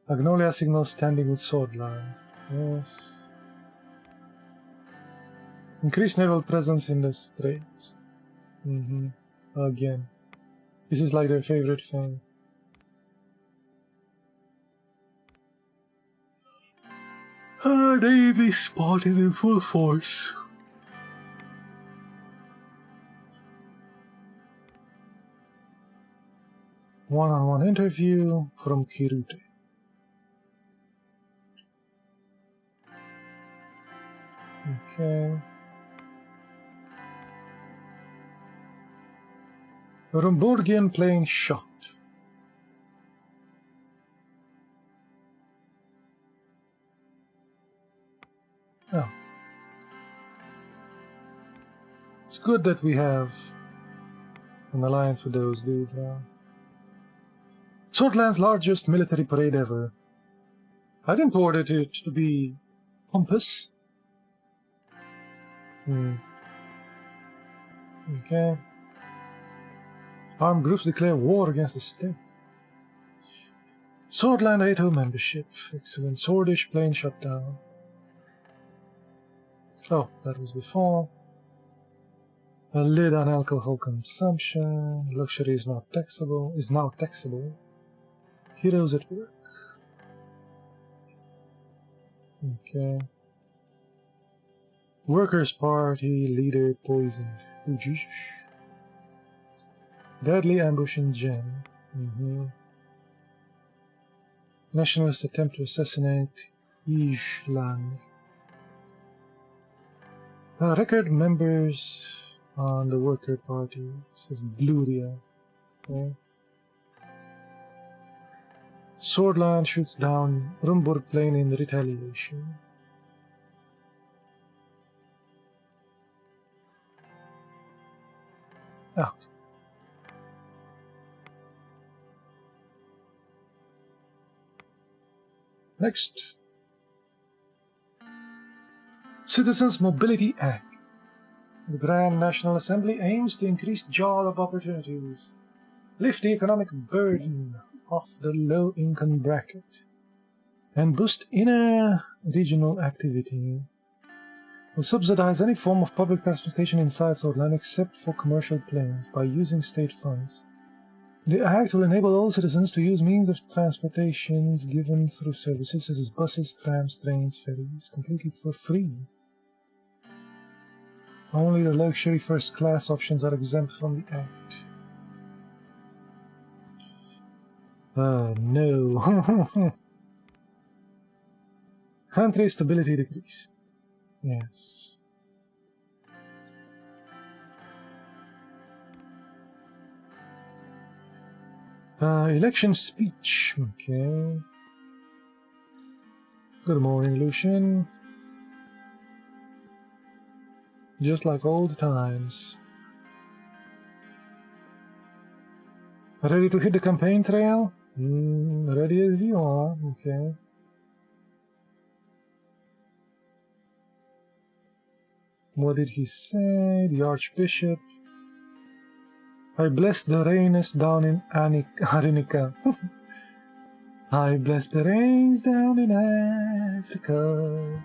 Magnolia signals standing with Swordland. Yes. Increase naval presence in the straits. Again. This is like their favorite thing. Navy spotted in full force. One-on-one interview from Kirute. Okay. Rumburgian plane shot. Oh. It's good that we have an alliance with those dudes now. Swordland's largest military parade ever. I didn't order it to be pompous. Okay. Armed groups declare war against the state. Swordland 80 membership. Excellent. Swordish plane shut down. Oh, that was before. A lid on alcohol consumption. Luxury is not taxable. Is now taxable. Heroes at work. Okay. Workers' Party leader poisoned. Ooh, Jesus. Deadly ambush in Jen. Nationalists attempt to assassinate Yishlang. Record members on the Worker Party. Says Bluria. Okay. Swordland shoots down Rumburg plane in retaliation. Ah. Next. Citizens Mobility Act. The Grand National Assembly aims to increase job opportunities, lift the economic burden of the low-income bracket, and boost inner regional activity. Will subsidize any form of public transportation inside Swordland except for commercial planes by using state funds. The Act will enable all citizens to use means of transportation given through services such as buses, trams, trains, ferries, completely for free. Only the luxury first-class options are exempt from the Act. No. Country stability decreased. Yes. Election speech. Okay. Good morning, Lucian. Just like old times. Ready to hit the campaign trail? Ready as you are. Okay. What did he say? The Archbishop. I bless the rains down in Arinica. I bless the rains down in Africa.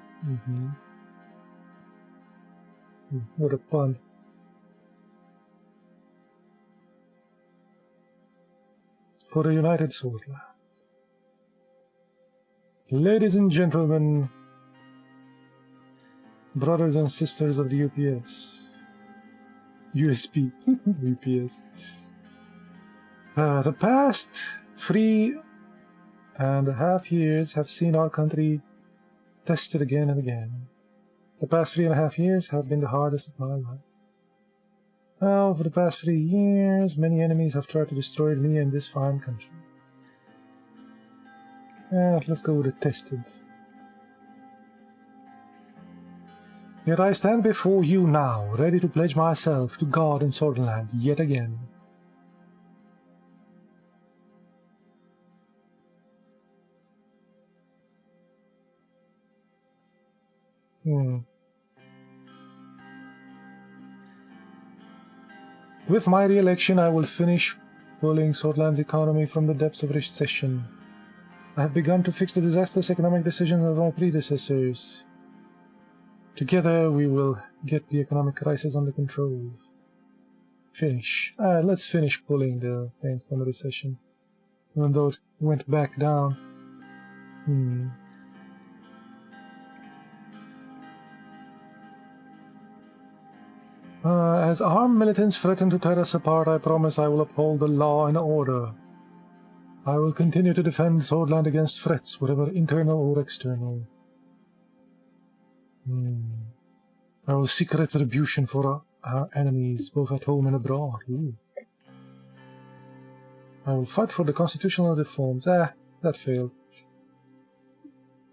What a pun. For the United Swordland. Ladies and gentlemen, brothers and sisters of the UPS. USP. UPS. The past 3.5 years have seen our country tested again and again. The past 3.5 years have been the hardest of my life. Over the past 3 years, many enemies have tried to destroy me and this fine country. Let's go with the tested. Yet I stand before you now, ready to pledge myself to God and Swordland yet again. With my re-election, I will finish pulling Swordland's economy from the depths of recession. I have begun to fix the disastrous economic decisions of my predecessors. Together we will get the economic crisis under control. Finish. Let's finish pulling the paint from the recession. Even though it went back down. As armed militants threaten to tear us apart, I promise I will uphold the law and order. I will continue to defend Swordland against threats, whether internal or external. I will seek retribution for our enemies, both at home and abroad. Ooh. I will fight for the constitutional reforms. That failed.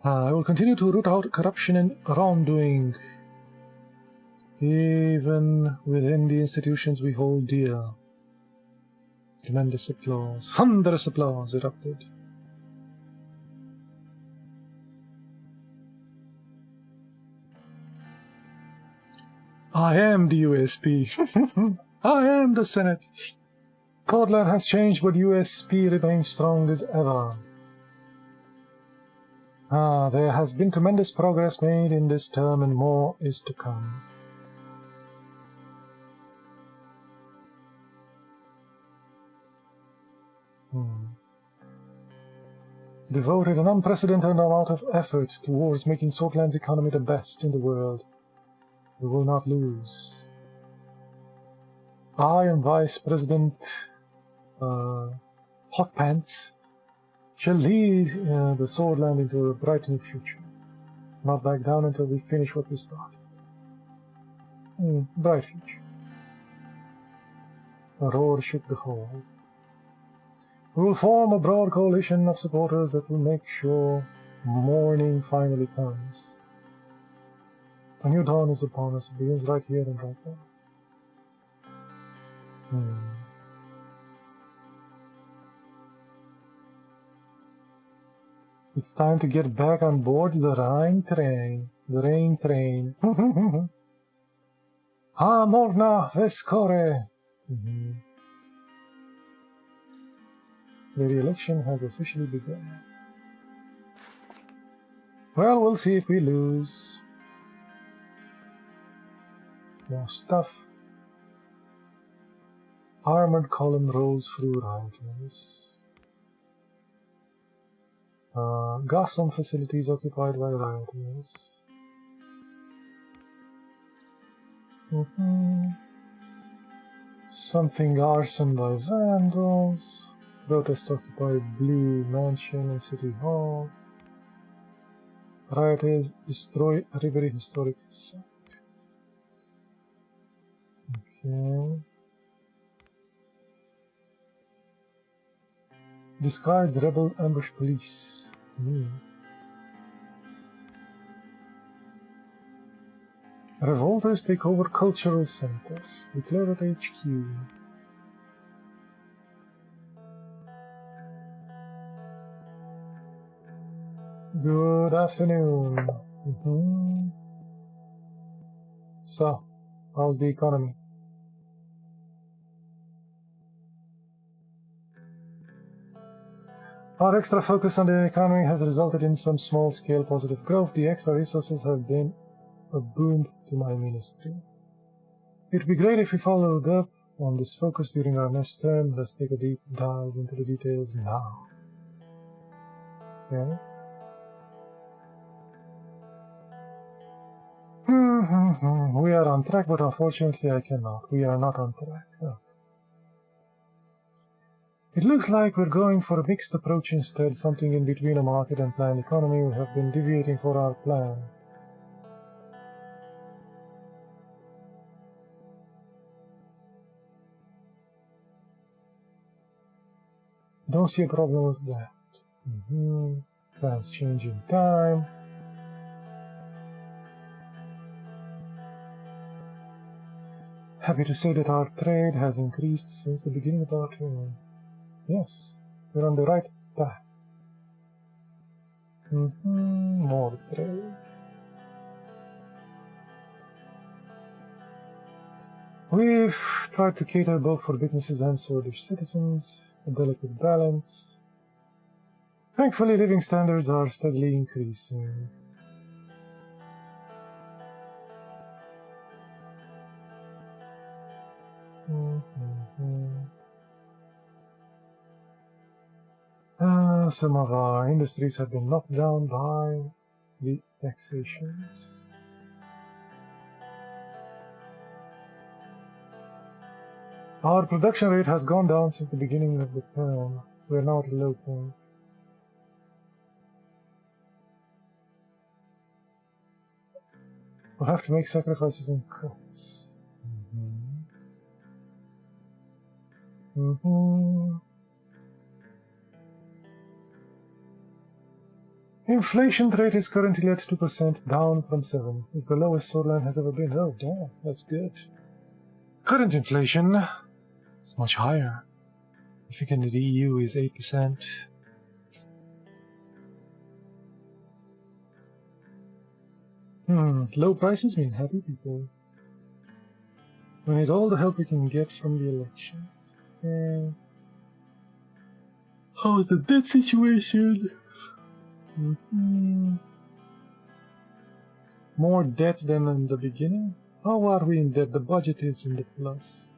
I will continue to root out corruption and wrongdoing, even within the institutions we hold dear. Tremendous applause, thunderous applause erupted. I am the USP. I am the Senate. Codler has changed, but USP remains strong as ever. There has been tremendous progress made in this term, and more is to come. Devoted an unprecedented amount of effort towards making Swordland's economy the best in the world. We will not lose. I and Vice President Hot Pants shall lead the Swordland into a bright new future. Not back down until we finish what we started. Bright future. A roar shook the hall. We will form a broad coalition of supporters that will make sure morning finally comes. A new dawn is upon us. It begins right here and right now. It's time to get back on board the rain train. The rain train. Morna Vescore. The re-election has officially begun. Well, we'll see if we lose. More stuff. Armored column rolls through rioters. Gotham facilities occupied by rioters. Something arson by vandals. Protest occupied Blue Mansion and City Hall. Rioters destroy Ribery Historic Site. Okay. Discard rebel ambush police. Revolters take over cultural center. Declare at HQ. Good afternoon. So, how's the economy? Our extra focus on the economy has resulted in some small-scale positive growth. The extra resources have been a boon to my ministry. It would be great if we followed up on this focus during our next term. Let's take a deep dive into the details now. Okay. We are on track, but unfortunately I cannot. We are not on track. Oh. It looks like we're going for a mixed approach instead, something in between a market and planned economy. We have been deviating for our plan. Don't see a problem with that. Plans change in time. Happy to say that our trade has increased since the beginning of our term. Yes, we're on the right path. More trade. We've tried to cater both for businesses and Swordish citizens, a delicate balance. Thankfully, living standards are steadily increasing. Some of our industries have been knocked down by the taxations. Our production rate has gone down since the beginning of the term. We are now at a low point. We'll have to make sacrifices and cuts. Inflation rate is currently at 2%, down from 7%. It's the lowest Suzerain has ever been. Oh, damn, that's good. Current inflation is much higher. I think in the EU is 8%. Low prices mean happy people. We need all the help we can get from the elections. How is the debt situation? More debt than in the beginning? How are we in debt? The budget is in the plus.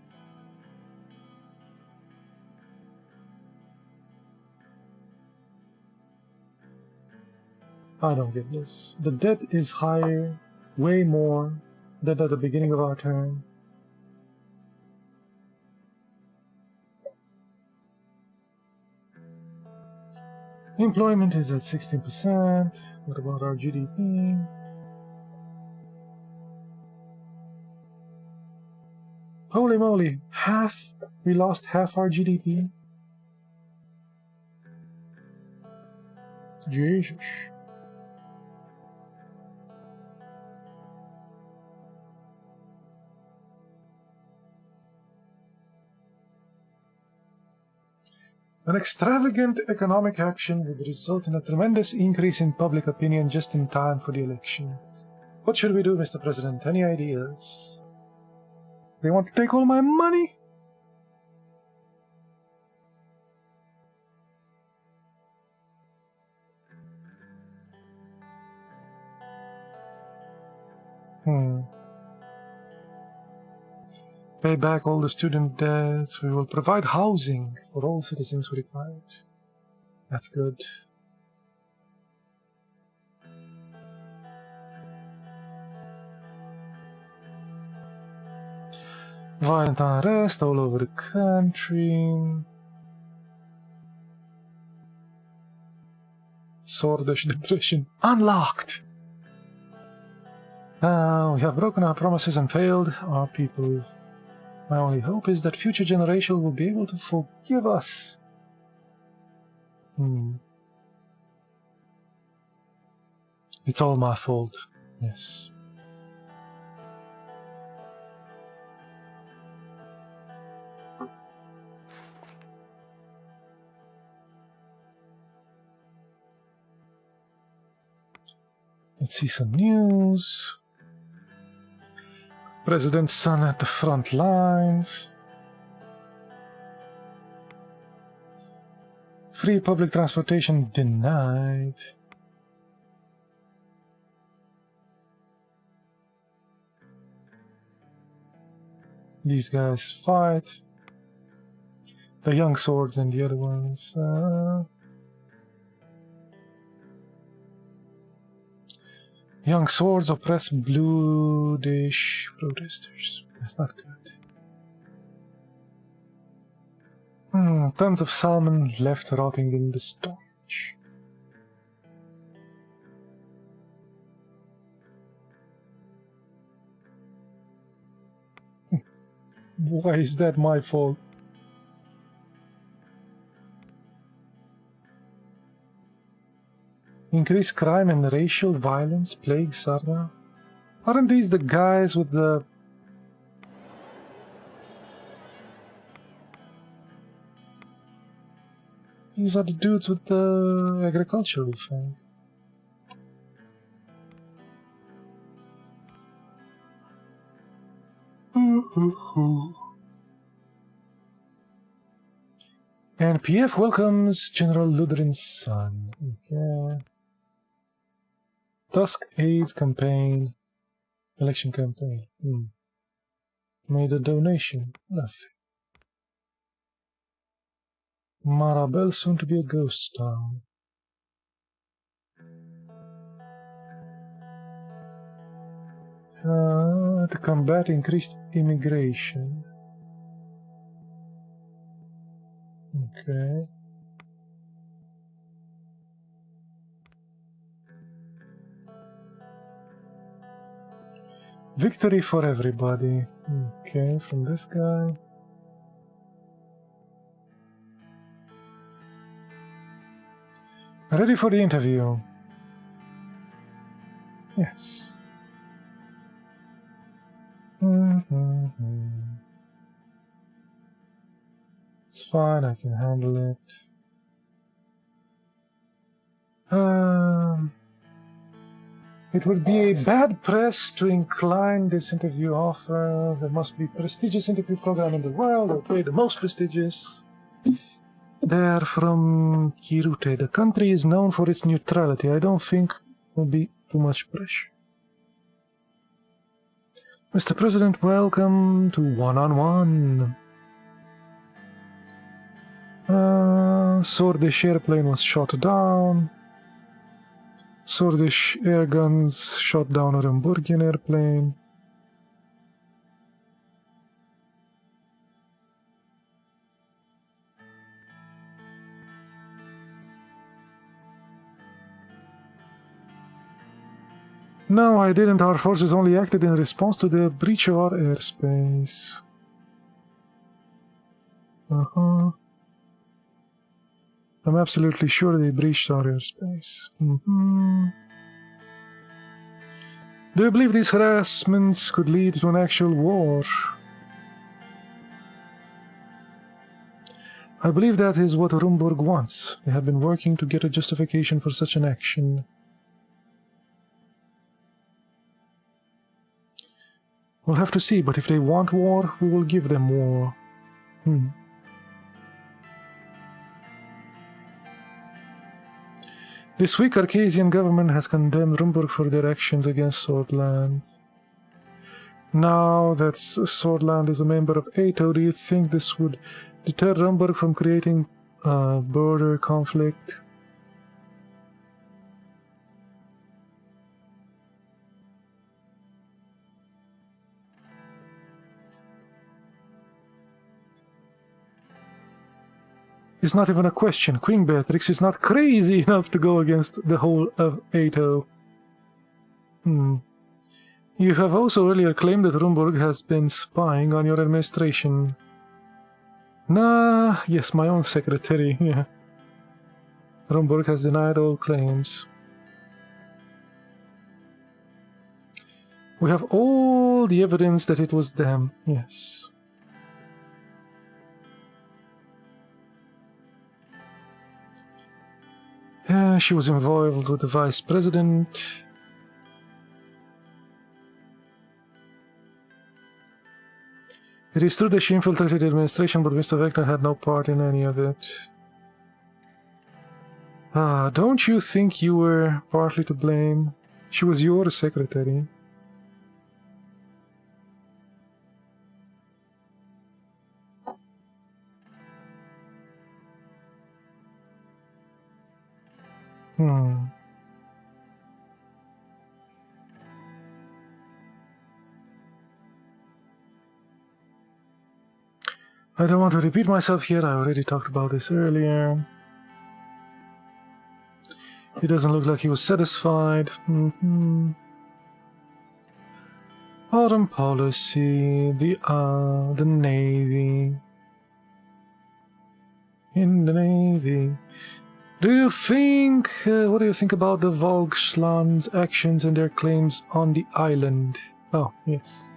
I don't get this. The debt is higher, way more than at the beginning of our term. Employment is at 16%. What about our GDP? Holy moly, half? We lost half our GDP? Jesus. An extravagant economic action would result in a tremendous increase in public opinion just in time for the election. What should we do, Mr. President? Any ideas? They want to take all my money? Pay back all the student debts. We will provide housing for all citizens who require it. That's good. Violent unrest all over the country. Swordish depression unlocked. We have broken our promises and failed our people. My only hope is that future generations will be able to forgive us. It's all my fault. Yes. Let's see some news. President's son at the front lines. Free public transportation denied. These guys fight. The young swords and the other ones. Young swords oppress bluish protesters. That's not good. Tons of salmon left rotting in the storage. Why is that my fault? Increased crime and racial violence plague Sarda. Aren't these the guys with the... These are the dudes with the agricultural thing. And PF welcomes General Ludrin's son. Okay. Tusk aids campaign. Election campaign. Made a donation. Lovely. Marabel soon to be a ghost town. To combat increased immigration. Okay. Victory for everybody. Okay, from this guy. Ready for the interview? Yes. It's fine, I can handle it. It would be a bad press to incline this interview offer. There must be a prestigious interview program in the world. Okay, the most prestigious. They're from Kirute. The country is known for its neutrality. I don't think it will be too much pressure. Mr. President, welcome to One-on-One. Swordfish airplane was shot down. Swordfish air guns shot down a Rumburgian airplane. No, I didn't. Our forces only acted in response to the breach of our airspace. I'm absolutely sure they breached our airspace. Do you believe these harassments could lead to an actual war? I believe that is what Rumburg wants. They have been working to get a justification for such an action. We'll have to see, but if they want war, we will give them war. This week, Arcasian government has condemned Rumburg for their actions against Swordland. Now that Swordland is a member of ATO, do you think this would deter Rumburg from creating a border conflict? It's not even a question. Queen Beatrix is not crazy enough to go against the whole of Ato. You have also earlier claimed that Rumburg has been spying on your administration. Nah, yes, my own secretary, yeah. Rumburg has denied all claims. We have all the evidence that it was them, yes. She was involved with the vice president. It is true that she infiltrated the administration, but Mr. Vector had no part in any of it. Don't you think you were partly to blame? She was your secretary. I don't want to repeat myself here, I already talked about this earlier. He doesn't look like he was satisfied. Foreign policy, the Navy. In the Navy. What do you think about the Volksland's actions and their claims on the island? Oh, yes.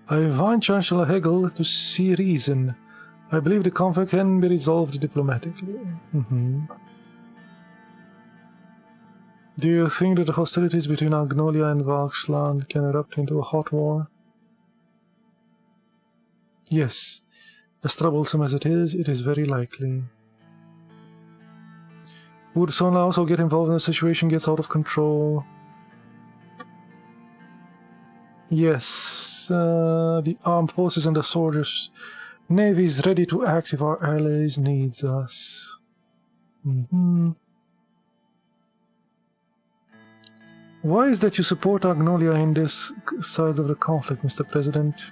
I find Chancellor Hegel to see reason. I believe the conflict can be resolved diplomatically. Do you think that the hostilities between Agnolia and Valksland can erupt into a hot war? Yes. As troublesome as it is very likely. Would Sona also get involved when the situation gets out of control? Yes. The armed forces and the soldiers. Navy is ready to act if our allies needs us. Why is that you support Agnolia in this side of the conflict, Mr. President?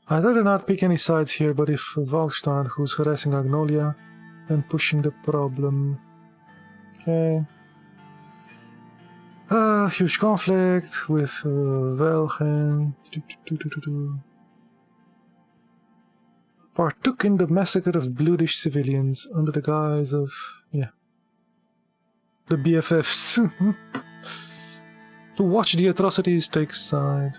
I'd rather not pick any sides here, but if Valkstad, who's harassing Agnolia and pushing the problem. Okay. Huge conflict with Velgen. Partook in the massacre of Bloodish civilians under the guise of, yeah, the BFFs. To watch the atrocities take side.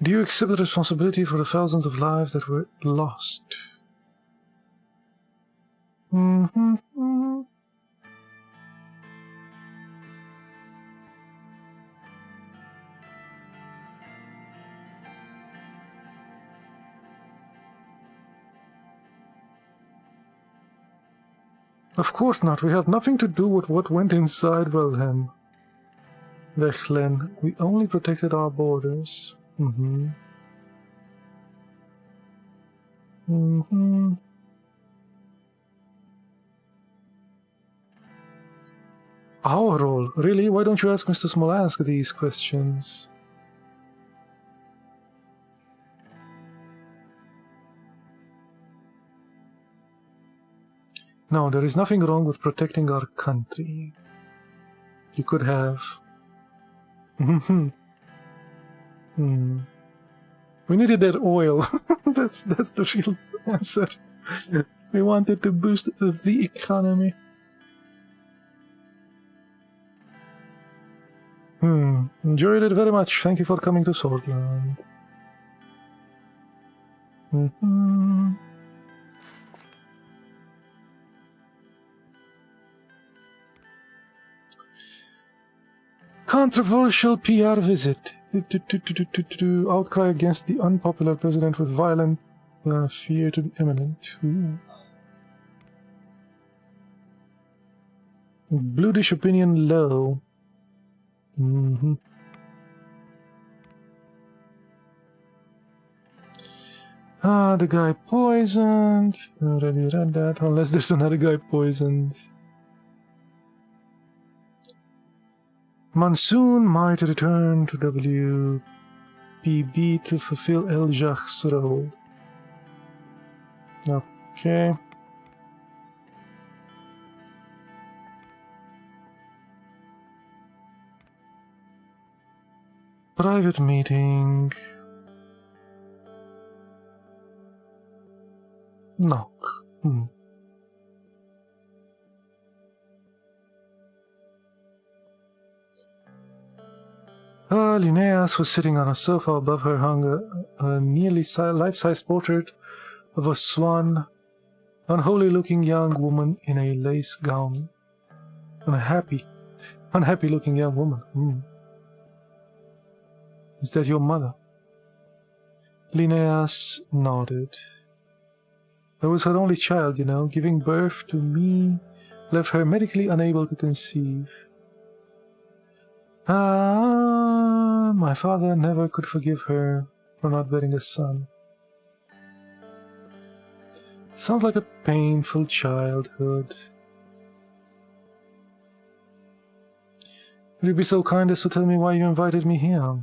Do you accept the responsibility for the thousands of lives that were lost? Of course not. We had nothing to do with what went inside Wilhelm. Vechlen. We only protected our borders. Our role? Really? Why don't you ask Mr. Smolensk these questions? No, there is nothing wrong with protecting our country. You could have. We needed that oil. that's the real answer. We wanted to boost the economy. Enjoyed it very much. Thank you for coming to Swordland. Controversial PR visit. Outcry against the unpopular president with violent fear to be imminent. Bloodish opinion low. The guy poisoned. Already read that, unless there's another guy poisoned. Monsoon might return to WPB to fulfill Eljach's role. Okay. Private meeting. Knock. Linnaeus was sitting on a sofa. Above her hung a nearly life-size portrait of a swan, unholy-looking young woman in a lace gown. Unhappy-looking young woman. Is that your mother? Linnaeus nodded. I was her only child, you know. Giving birth to me left her medically unable to conceive. My father never could forgive her for not bearing a son. Sounds like a painful childhood. Would you be so kind as to tell me why you invited me here?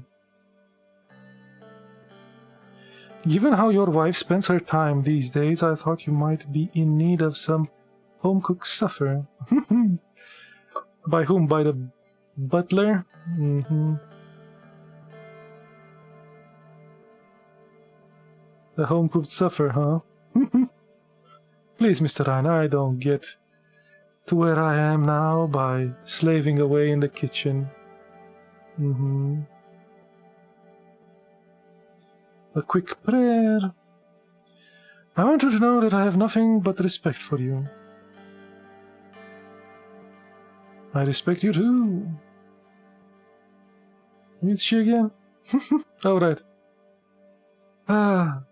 Given how your wife spends her time these days, I thought you might be in need of some home-cooked supper. By whom? By the butler? The home-cooked supper, huh? Please, Mr. Ryan, I don't get to where I am now by slaving away in the kitchen. A quick prayer. I want you to know that I have nothing but respect for you. I respect you too. Is she again? Oh, right. Ah.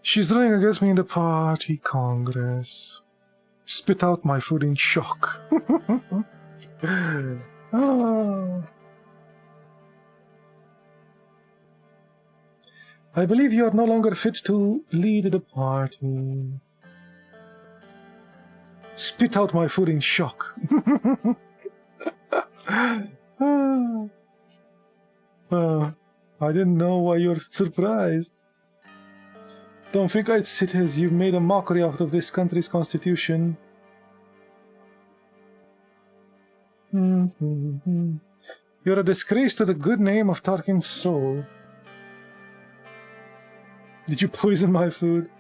She's running against me in the party congress. Spit out my food in shock. Ah. I believe you are no longer fit to lead the party. Spit out my food in shock. I didn't know why you're surprised. Don't think I'd sit as you've made a mockery out of this country's constitution. You're a disgrace to the good name of Tarkin's soul. Did you poison my food?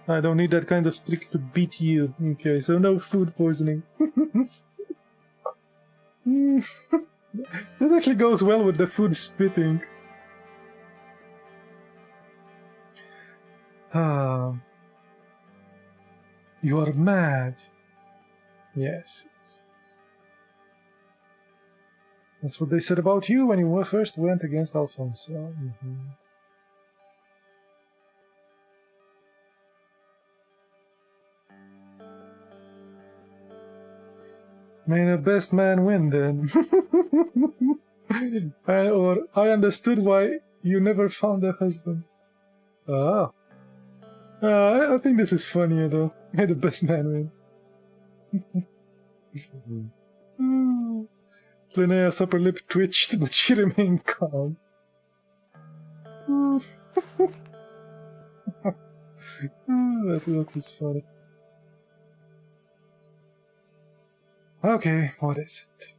I don't need that kind of trick to beat you. Okay, so no food poisoning. That actually goes well with the food spitting. You are mad. Yes. That's what they said about you when you first went against Alfonso. May the best man win, then. I understood why you never found a husband. I think this is funnier, though. May the best man win. Linnea's upper lip twitched, but she remained calm. That was funny. Okay, what is it?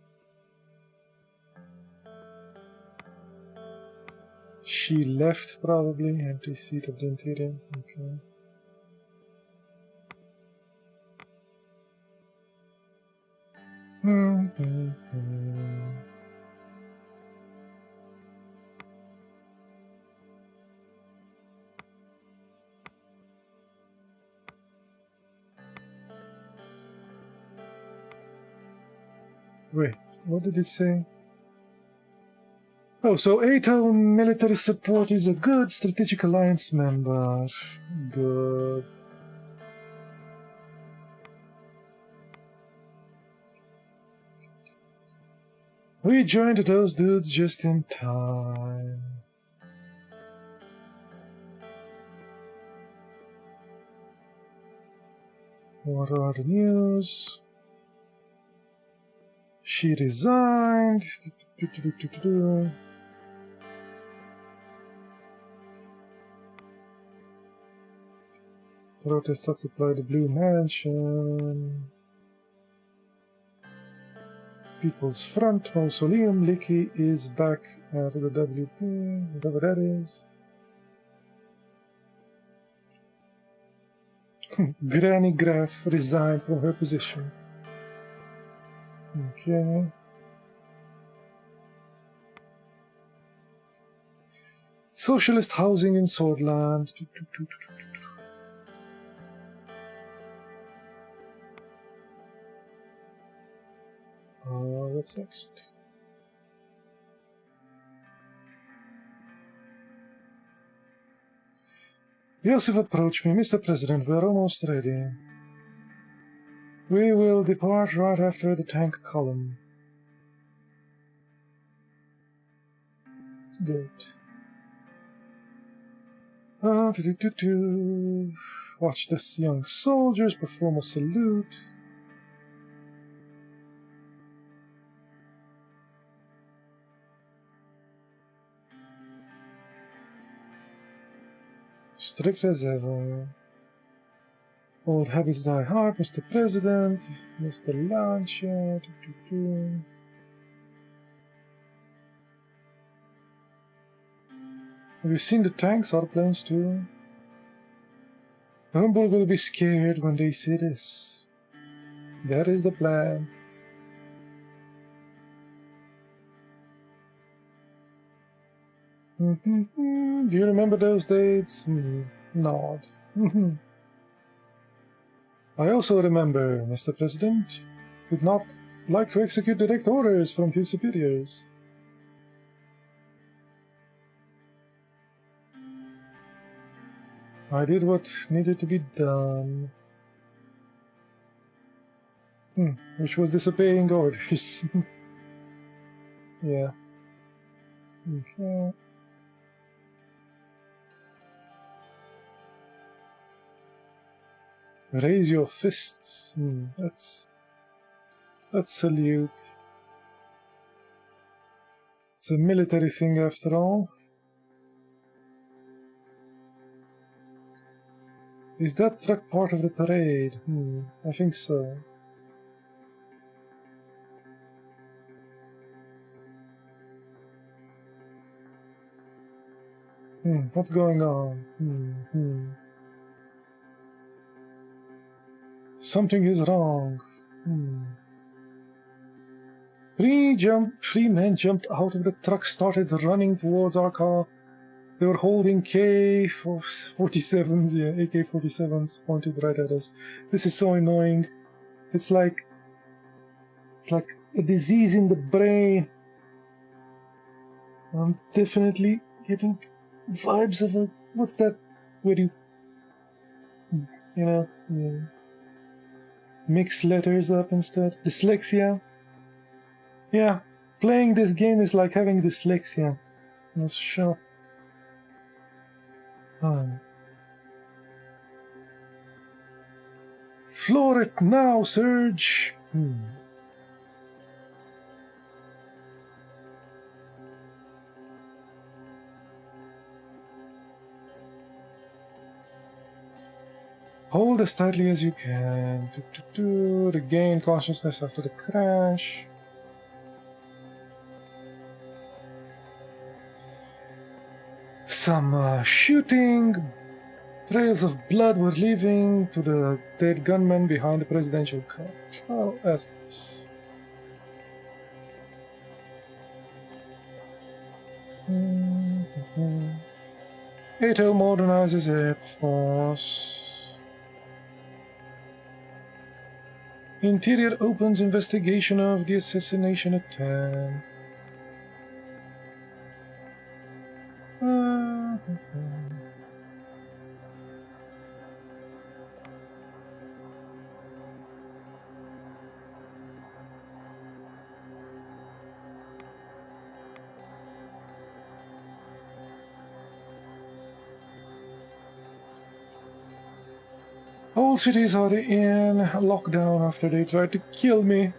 She left, probably. Empty seat of the interior. Okay. Wait, what did it say? Oh, so ATO military support is a good strategic alliance member. Good. We joined those dudes just in time. What are the news? She resigned. Protests occupy the Blue Mansion. People's Front Mausoleum. Licky is back at the WP, whatever that is. Granny Graf resigned from her position. Okay. Socialist housing in Swordland. What's next? Yosef approached me. Mr. President, we are almost ready. We will depart right after the tank column. Good. Watch the young soldiers perform a salute. Strict as ever. Old habits die hard, Mr. President. Mr. Lunch, yeah. Have you seen the tanks, our planes too? Hamburg will be scared when they see this. That is the plan. Do you remember those dates? Nod. I also remember, Mr. President, would not like to execute direct orders from his superiors. I did what needed to be done. Which was disobeying orders. Yeah. Okay. Raise your fists. That's salute. It's a military thing after all. Is that truck part of the parade? I think so. What's going on? Something is wrong. Three men jumped out of the truck, started running towards our car. They were holding AK-47s, AK-47s pointed right at us. This is so annoying. It's like a disease in the brain. I'm definitely getting vibes of what's that? Where you mix letters up instead. Dyslexia. Yeah, playing this game is like having dyslexia. That's sure. Floor it now, Surge! Hold as tightly as you can. Regain consciousness after the crash. Some shooting. Trails of blood were leaving to the dead gunman behind the presidential car. Oh, that's nice. ATO modernizes Air Force. Interior opens investigation of the assassination attempt. All cities are in lockdown after they tried to kill me.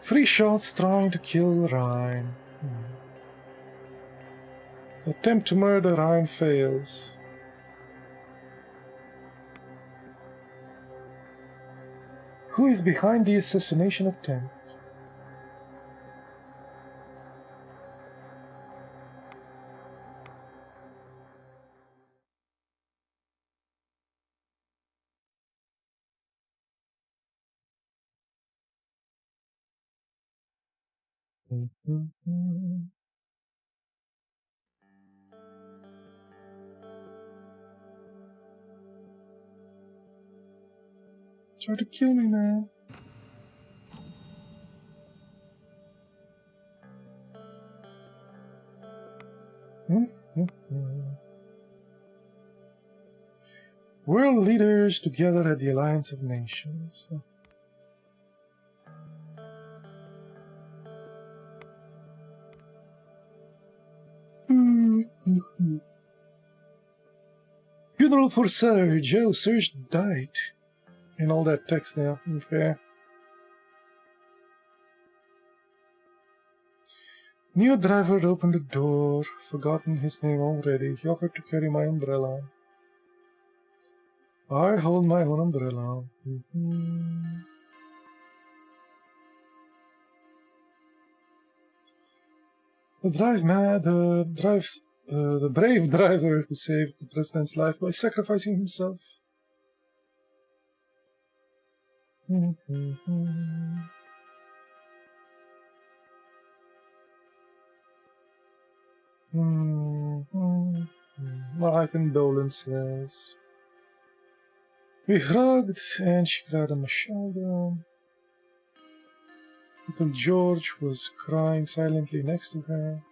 Three shots trying to kill Ryan. Attempt to murder Ryan fails. Who is behind the assassination attempt? Try to kill me, man. World leaders together at the Alliance of Nations. Funeral for Surge. Oh, Surge died. And all that text there. Okay. New driver opened the door. Forgotten his name already. He offered to carry my umbrella. I hold my own umbrella. The brave driver who saved the president's life by sacrificing himself. My condolences. We hugged and she cried on my shoulder. Little George was crying silently next to her.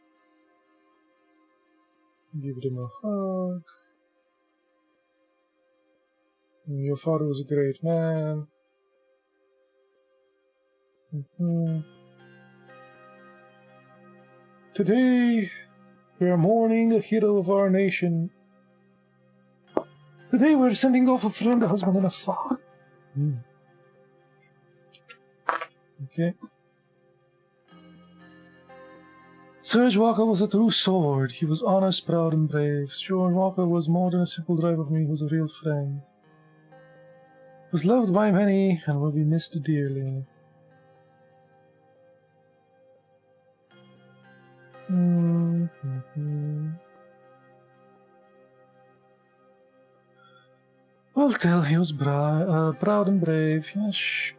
Give him a hug. Your father was a great man. Today, we are mourning a hero of our nation. Today we're sending off a friend, a husband, and a father. Okay. Serge Walker was a true sword. He was honest, proud, and brave. George Walker was more than a simple driver for me. He was a real friend. He was loved by many and will be missed dearly. I'll tell he was proud and brave, yes.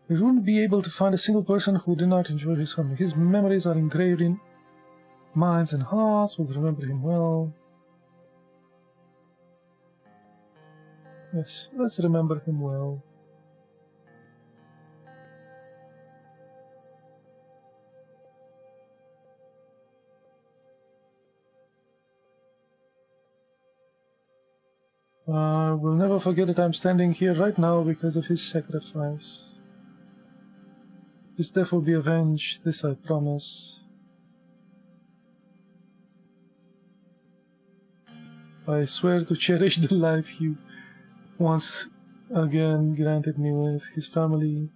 We wouldn't be able to find a single person who did not enjoy his company. His memories are engraved in minds and hearts. Will remember him well. Yes, let's remember him well. I will never forget that I'm standing here right now because of his sacrifice. His death will be avenged, this I promise. I swear to cherish the life you once again granted me with. His family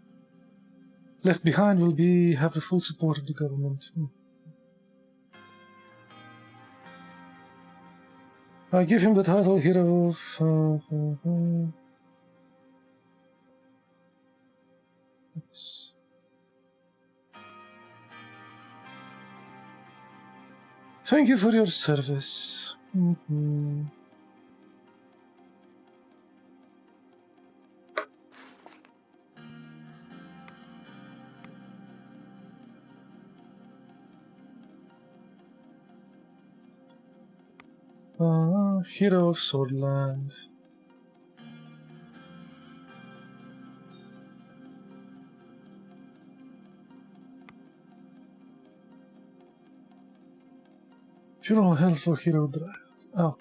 left behind will have the full support of the government. I give him the title Hero of... Yes. Thank you for your service. Hero of Swordland. Funeral held for Hero Drive. Oh.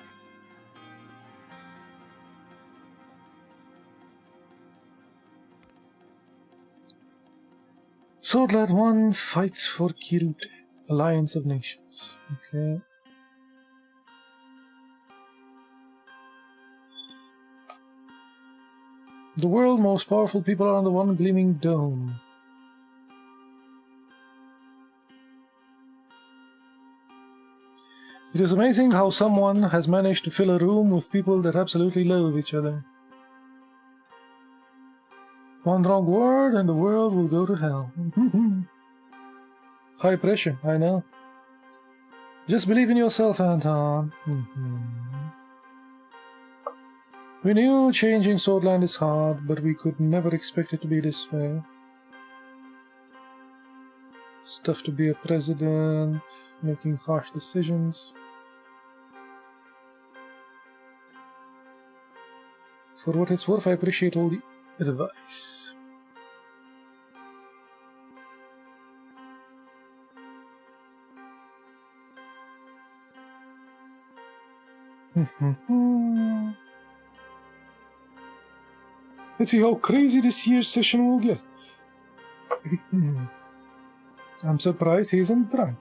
Swordland 1 fights for Kirute, Alliance of Nations. Okay. The world's most powerful people are on the one gleaming dome. It is amazing how someone has managed to fill a room with people that absolutely love each other. One wrong word and the world will go to hell. High pressure, I know. Just believe in yourself, Anton. We knew changing Swordland is hard, but we could never expect it to be this way. It's tough to be a president, making harsh decisions. For what it's worth, I appreciate all the advice. Let's see how crazy this year's session will get. I'm surprised he isn't drunk.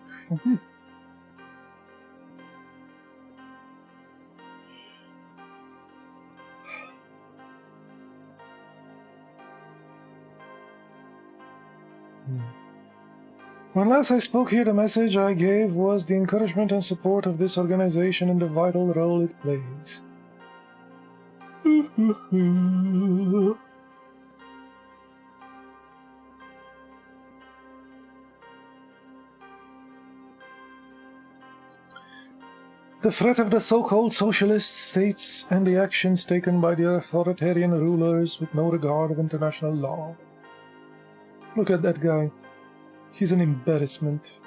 When last I spoke here, the message I gave was the encouragement and support of this organization and the vital role it plays. The threat of the so-called socialist states and the actions taken by the authoritarian rulers with no regard of international law. Look at that guy. He's an embarrassment.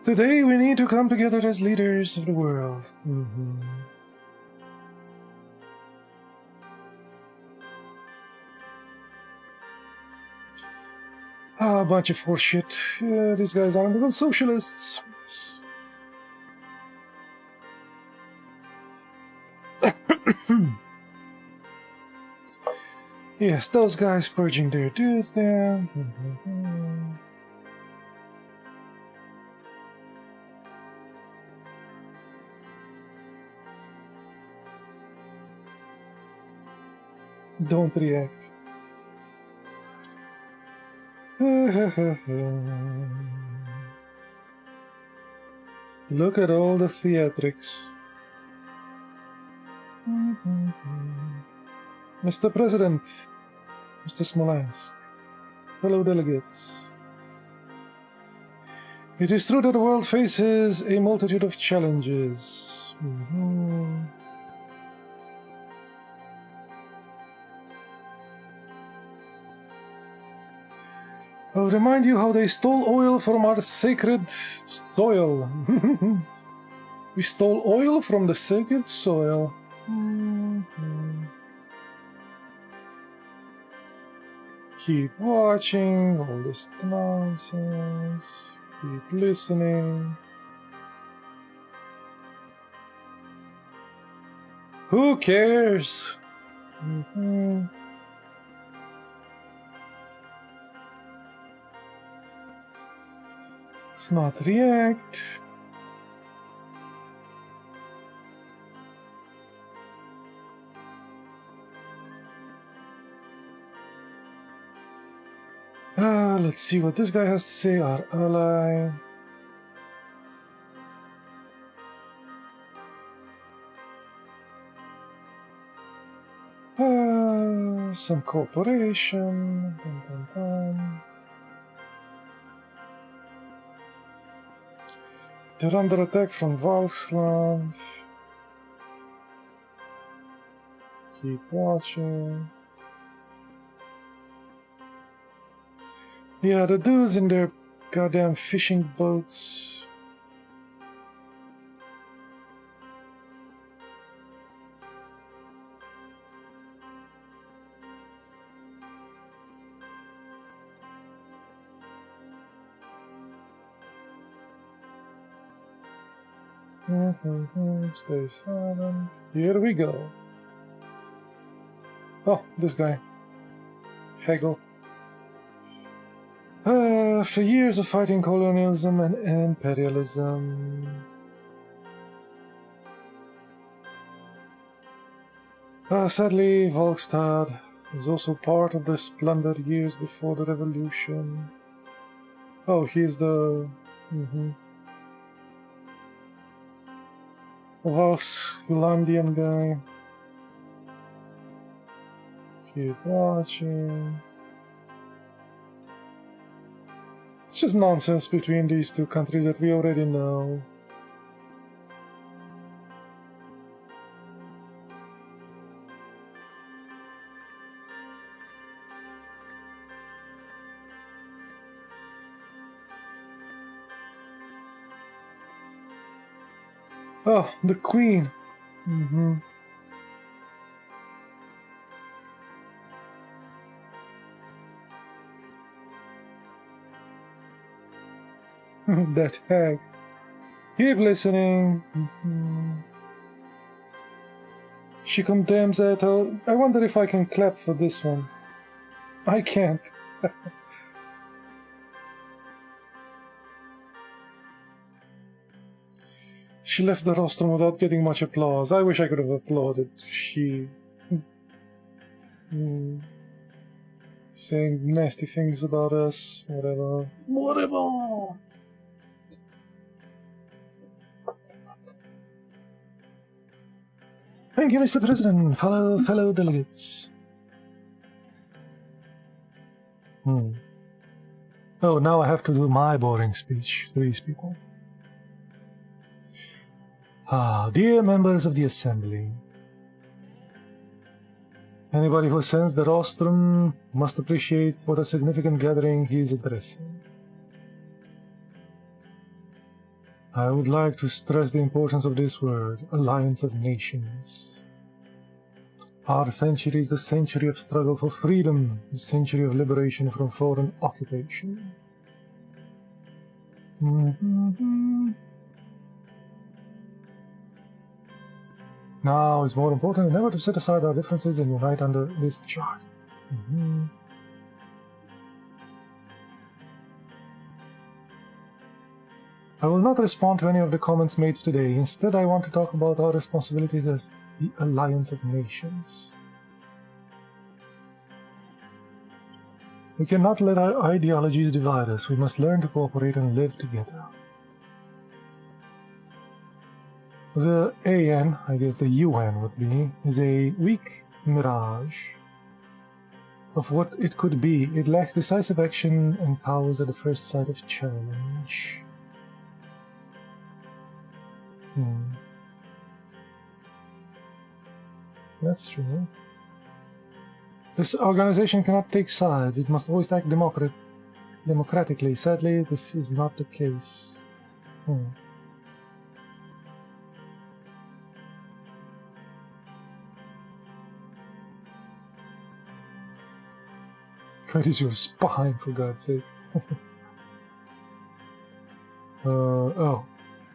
Today we need to come together as leaders of the world. A bunch of horseshit. These guys aren't even socialists. Yes, those guys purging their dudes there. Don't react. Look at all the theatrics. Mr. President, Mr. Smolensk, fellow delegates. It is true that the world faces a multitude of challenges. I'll remind you how they stole oil from our sacred soil. We stole oil from the sacred soil. Keep watching all this nonsense. Keep listening. Who cares? Let's not react. Let's see what this guy has to say, our ally. Some cooperation. They're under attack from Valsland. Keep watching. Yeah, the dudes in their goddamn fishing boats. Stay silent. Here we go. Oh, this guy. Hegel. After years of fighting colonialism and imperialism. Sadly, Volkstad is also part of the splendid years before the revolution. Oh, he's the... Valslandian guy. Keep watching. It's just nonsense between these two countries that we already know. Oh, the Queen. That hag. Keep listening. She condemns Eto. I wonder if I can clap for this one. I can't. She left the rostrum without getting much applause. I wish I could have applauded. She... saying nasty things about us, whatever. Whatever! Thank you, Mr. President, fellow delegates. Oh, now I have to do my boring speech to these people. Dear members of the Assembly, anybody who sends the rostrum must appreciate what a significant gathering he is addressing. I would like to stress the importance of this word, Alliance of Nations. Our century is the century of struggle for freedom, the century of liberation from foreign occupation. Now it's more important than ever to set aside our differences and unite under this charter. I will not respond to any of the comments made today. Instead, I want to talk about our responsibilities as the Alliance of Nations. We cannot let our ideologies divide us. We must learn to cooperate and live together. The AN, I guess the UN would be, is a weak mirage of what it could be. It lacks decisive action and cowers at the first sight of challenge. That's true. This organization cannot take sides. It must always act democratically. Sadly, this is not the case. Where is your spine, for God's sake? Oh.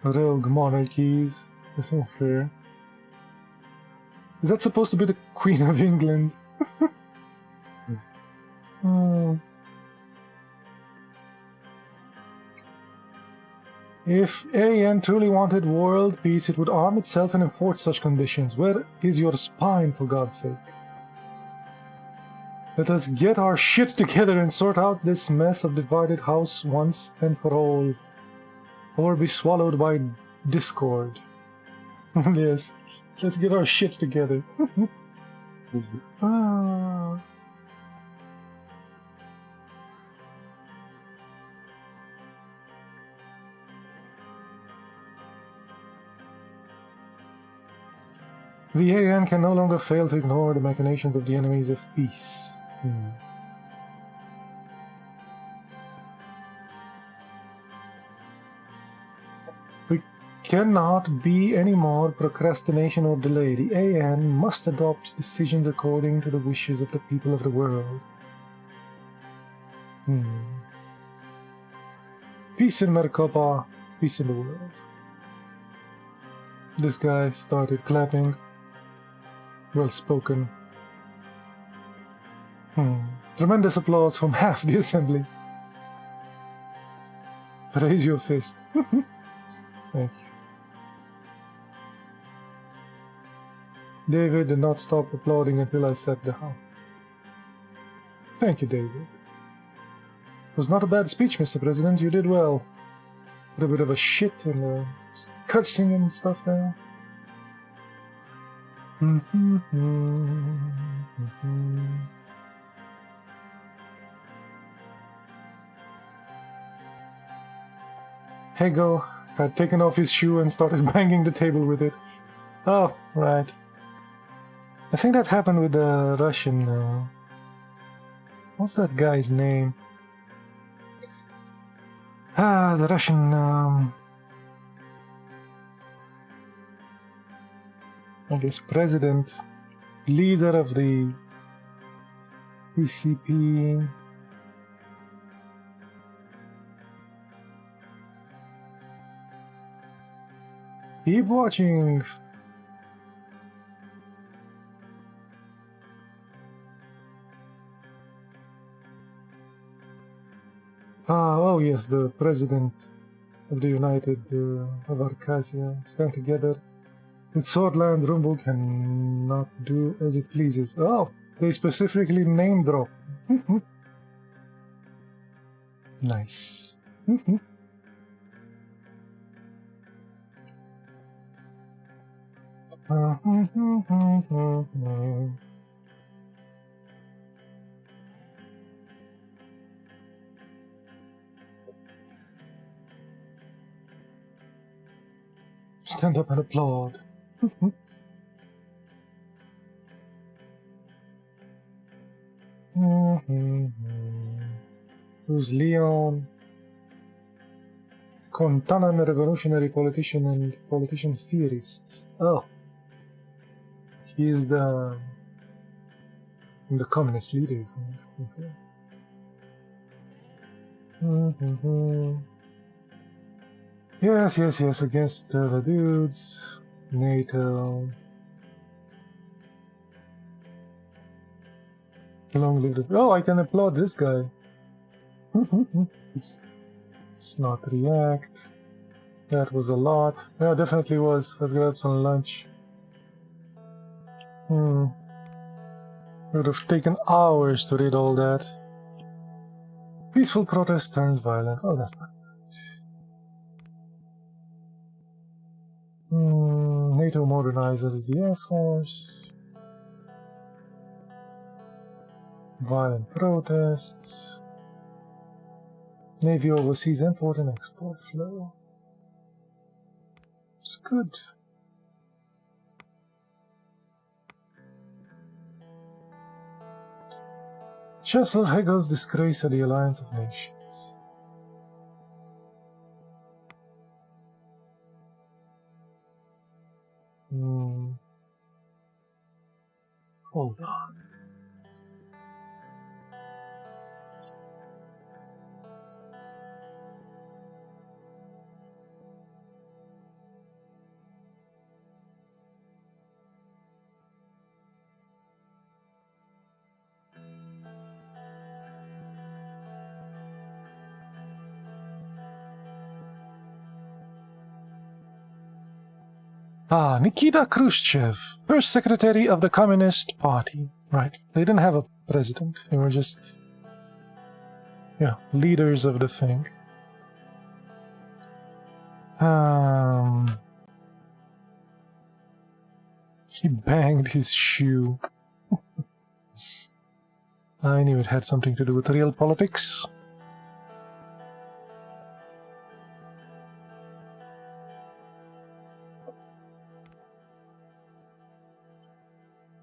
Rogue monarchies. That's not fair. Is that supposed to be the Queen of England? If AN truly wanted world peace, it would arm itself and enforce such conditions. Where is your spine, for God's sake? Let us get our shit together and sort out this mess of divided house once and for all. Or be swallowed by discord. Yes, let's get our shit together. The AN can no longer fail to ignore the machinations of the enemies of peace. Cannot be any more procrastination or delay. The AN must adopt decisions according to the wishes of the people of the world. Peace in Maricopa, peace in the world. This guy started clapping. Well spoken. Tremendous applause from half the assembly. Raise your fist. Thank you. David did not stop applauding until I sat down. Thank you, David. It was not a bad speech, Mr. President. You did well. Put a bit of a shit and cursing and stuff there. Hego had taken off his shoe and started banging the table with it. Oh, right. I think that happened with the Russian... what's that guy's name? The Russian... I guess president, leader of the PCP... Keep watching! Oh yes, the president of the United of Arcasia stand together. With Swordland, Rumble cannot do as it pleases. Oh, they specifically name drop. Nice. Stand up and applaud. Who's Leon? Contanan, revolutionary politician and politician theorist. Oh. He is the communist leader. Okay. Yes, against the dudes. NATO. Long live the... Oh, I can applaud this guy. Let's not react. That was a lot. Yeah, definitely was. Let's grab some lunch. It would have taken hours to read all that. Peaceful protest turns violent. Oh, that's not good. NATO modernizes the Air Force. Violent protests. Navy overseas import and export flow. It's good. Chancellor Hegel's disgrace at the Alliance of Nations. Hold on. Nikita Khrushchev, first secretary of the Communist Party. Right. They didn't have a president. They were just, leaders of the thing. He banged his shoe. I knew it had something to do with real politics.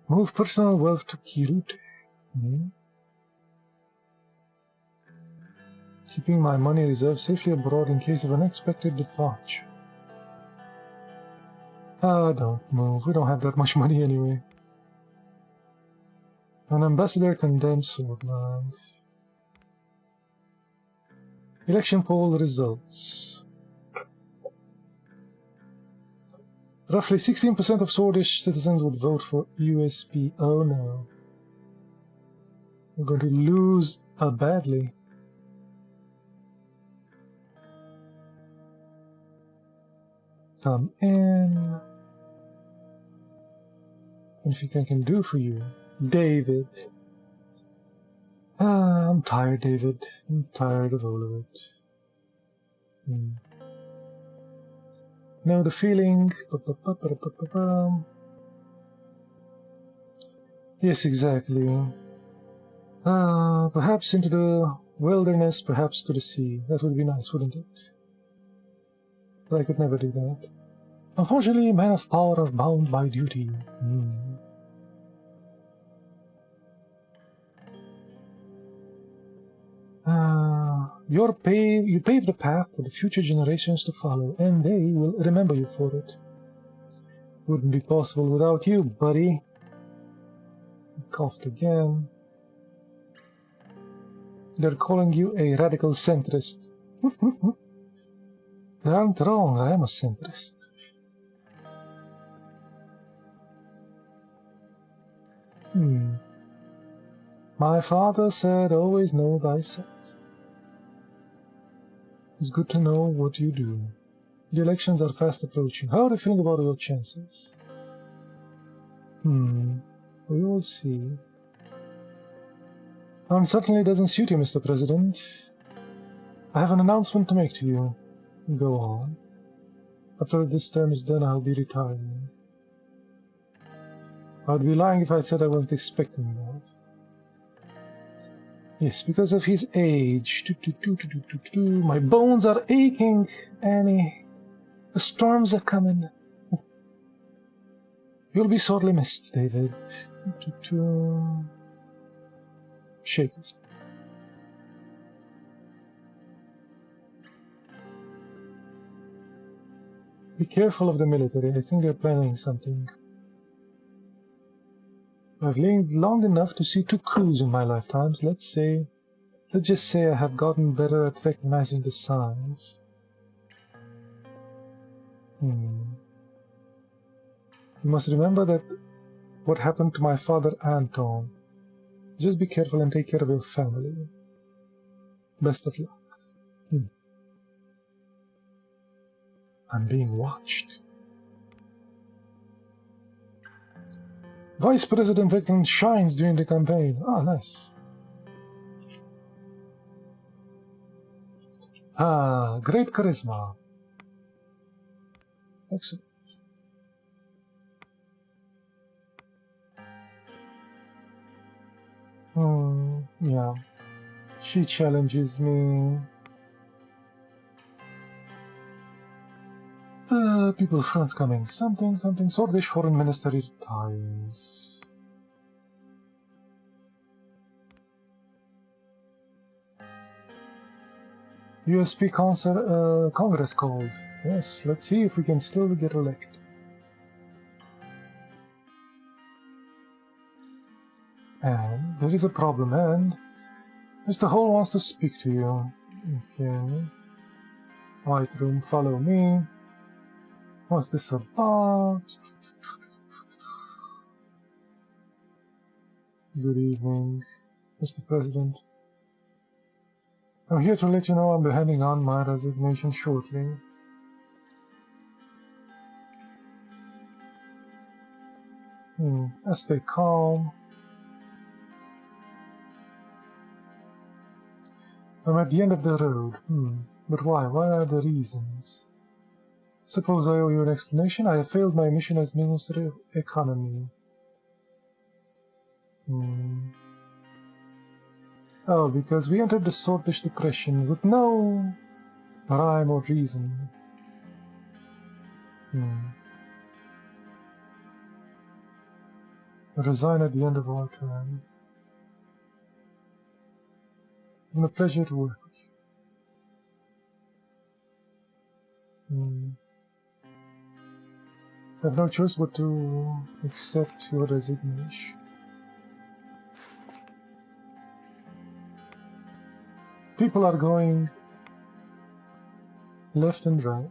Move personal wealth to Kirute. Keeping my money reserved safely abroad in case of unexpected departure. Don't move. We don't have that much money anyway. An ambassador condemns Swordland. Election poll results. Roughly 16% of Swordish citizens would vote for USP. Oh no. We're going to lose badly. Come in. Anything I can do for you? David. I'm tired, David. I'm tired of all of it. Know the feeling. Yes, exactly. Perhaps into the wilderness, perhaps to the sea. That would be nice, wouldn't it? But I could never do that. Unfortunately, men of power are bound by duty. You pave the path for the future generations to follow, and they will remember you for it. Wouldn't be possible without you, buddy. I coughed again. They're calling you a radical centrist. They aren't wrong, I am a centrist. My father said, always know thyself. It's good to know what you do. The elections are fast approaching. How are you feeling about your chances? We will see. Certainly doesn't suit you, Mr. President. I have an announcement to make to you. Go on. After this term is done, I'll be retiring. I'd be lying if I said I wasn't expecting that. Yes, because of his age. My bones are aching, Annie. The storms are coming. You'll be sorely missed, David. Shake it. Be careful of the military. I think they're planning something. I've lived long enough to see 2 coups in my lifetimes. Let's just say I have gotten better at recognizing the signs. You must remember that what happened to my father Anton. Just be careful and take care of your family. Best of luck. I'm being watched. Vice President Victor shines during the campaign. Ah, nice. Great charisma. Excellent. Yeah. She challenges me. People France coming. Something. Swordfish foreign minister retires. USP Congress called. Yes, let's see if we can still get elected. And there is a problem, and Mr. Hall wants to speak to you. Okay. White room, follow me. What's this about? Good evening, Mr. President. I'm here to let you know I'll be handing on my resignation shortly. Stay calm. I'm at the end of the road. But why? What are the reasons? Suppose I owe you an explanation. I have failed my mission as Minister of Economy. Oh, because we entered the Swordfish Depression with no rhyme or reason. Resign at the end of our term. It's been a pleasure to work with you. I have no choice but to accept your resignation. People are going left and right.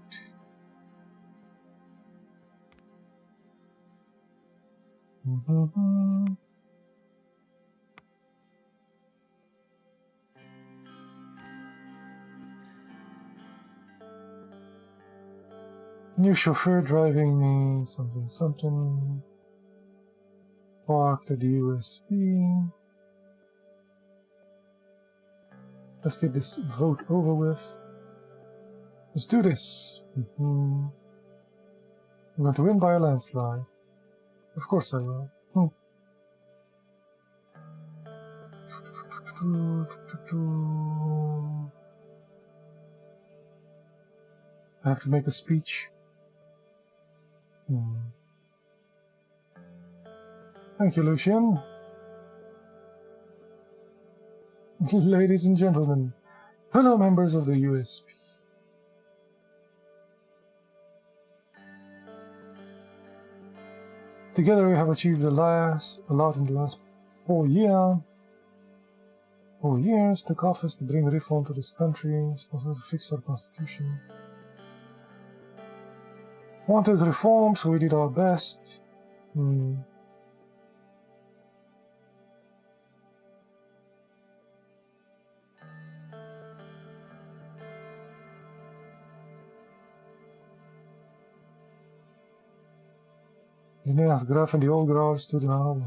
New chauffeur driving me, something. Parked at the USB. Let's get this vote over with. Let's do this. I'm going to win by a landslide. Of course I will. I have to make a speech. Thank you, Lucian. Ladies and gentlemen, fellow members of the USP. Together we have achieved a lot in the last 4 years. 4 years took office to bring reform to this country, supposed to fix our constitution. Wanted reform, so we did our best. Yes, Graf and the old Graf stood around.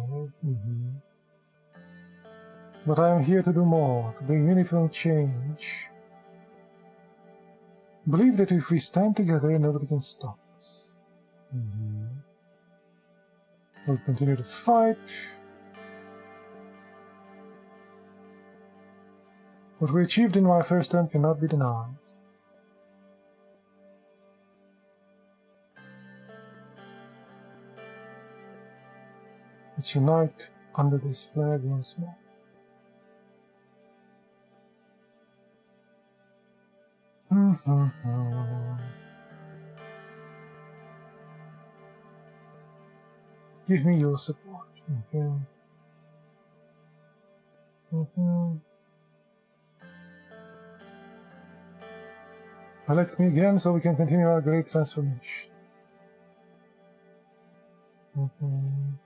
But I am here to do more, to bring uniform change. Believe that if we stand together, nobody can stop us. We'll continue to fight. What we achieved in my first term cannot be denied. Let's unite under this flag once more. Give me your support. Okay. Elect me again so we can continue our great transformation.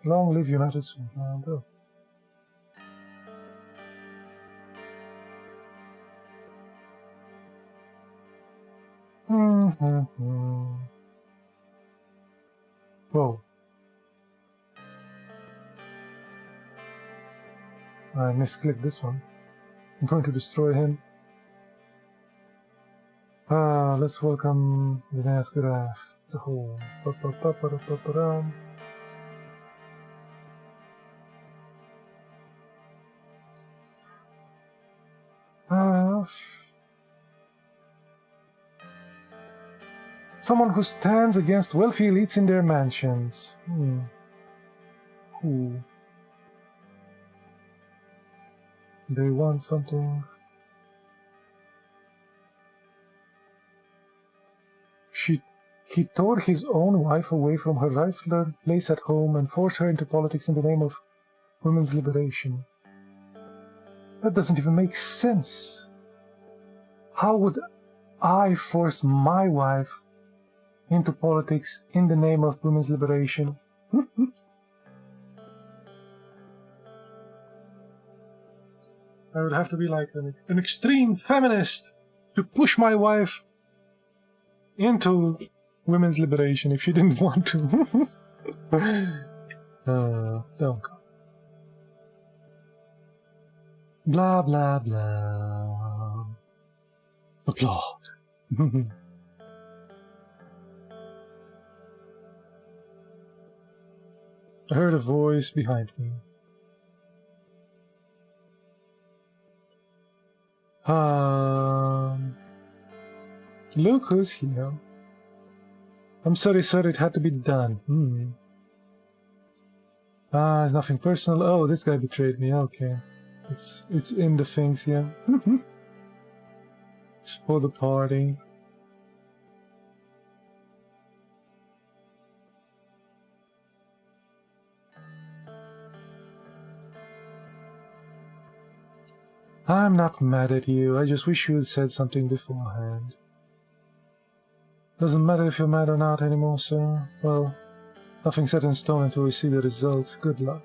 Long live United Suzerain. Oh. Whoa. I misclicked this one. I'm going to destroy him. Let's welcome the nice graph to the home. Someone who stands against wealthy elites in their mansions. Who? They want something. He tore his own wife away from her rightful place at home and forced her into politics in the name of women's liberation. That doesn't even make sense. How would I force my wife into politics in the name of women's liberation? I would have to be like an extreme feminist to push my wife into women's liberation if she didn't want to. Don't go. Blah blah blah. Applaud. I heard a voice behind me. Look who's here. I'm sorry, sir, it had to be done. It's nothing personal. Oh, this guy betrayed me. Okay. It's in the things here. It's for the party. I'm not mad at you. I just wish you had said something beforehand. Doesn't matter if you're mad or not anymore, sir. Well, nothing's set in stone until we see the results. Good luck.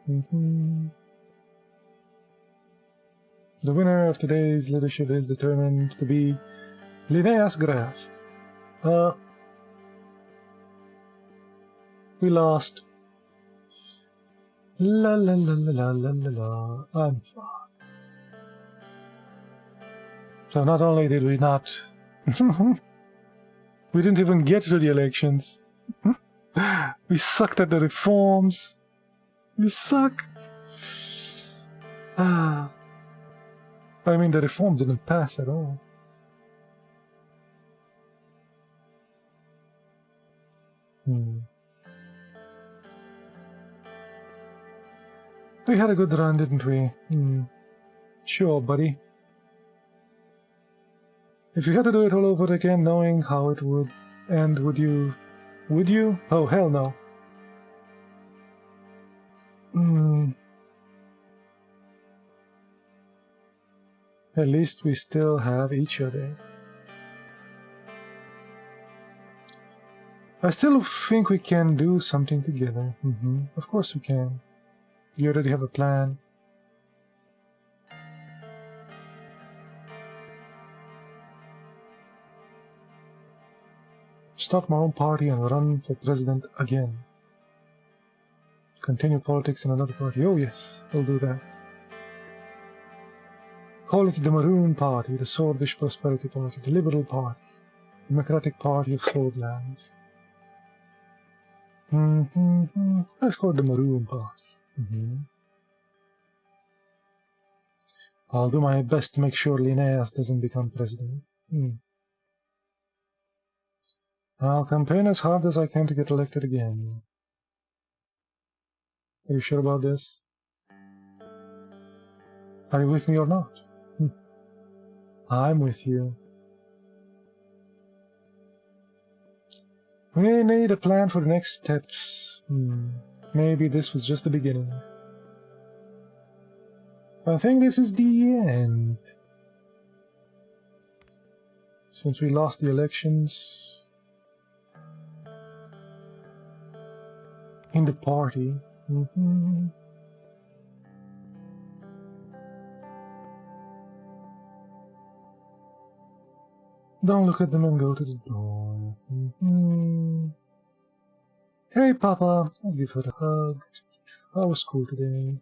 The winner of today's leadership is determined to be Linnaeus Graf. We lost. La la la la la la la la. I'm fine. So not only did we not... we didn't even get to the elections. We sucked at the reforms. We suck. I mean, the reforms didn't pass at all. We had a good run, didn't we? Sure, buddy. If you had to do it all over again, knowing how it would end, would you? Would you? Oh, hell no. At least we still have each other. I still think we can do something together. Of course we can. You already have a plan. Start my own party and run for president again. Continue politics in another party. Oh yes, we'll do that. Call it the Maroon Party, the Swordish Prosperity Party, the Liberal Party, Democratic Party of Swordland. Let's call it the Maroon Party. I'll do my best to make sure Linnaeus doesn't become president. I'll campaign as hard as I can to get elected again. Are you sure about this? Are you with me or not? I'm with you. We need a plan for the next steps. Maybe this was just the beginning. I think this is the end. Since we lost the elections in the party. Don't look at them and go to the door. Hey, Papa, let's give her a hug. How was school today?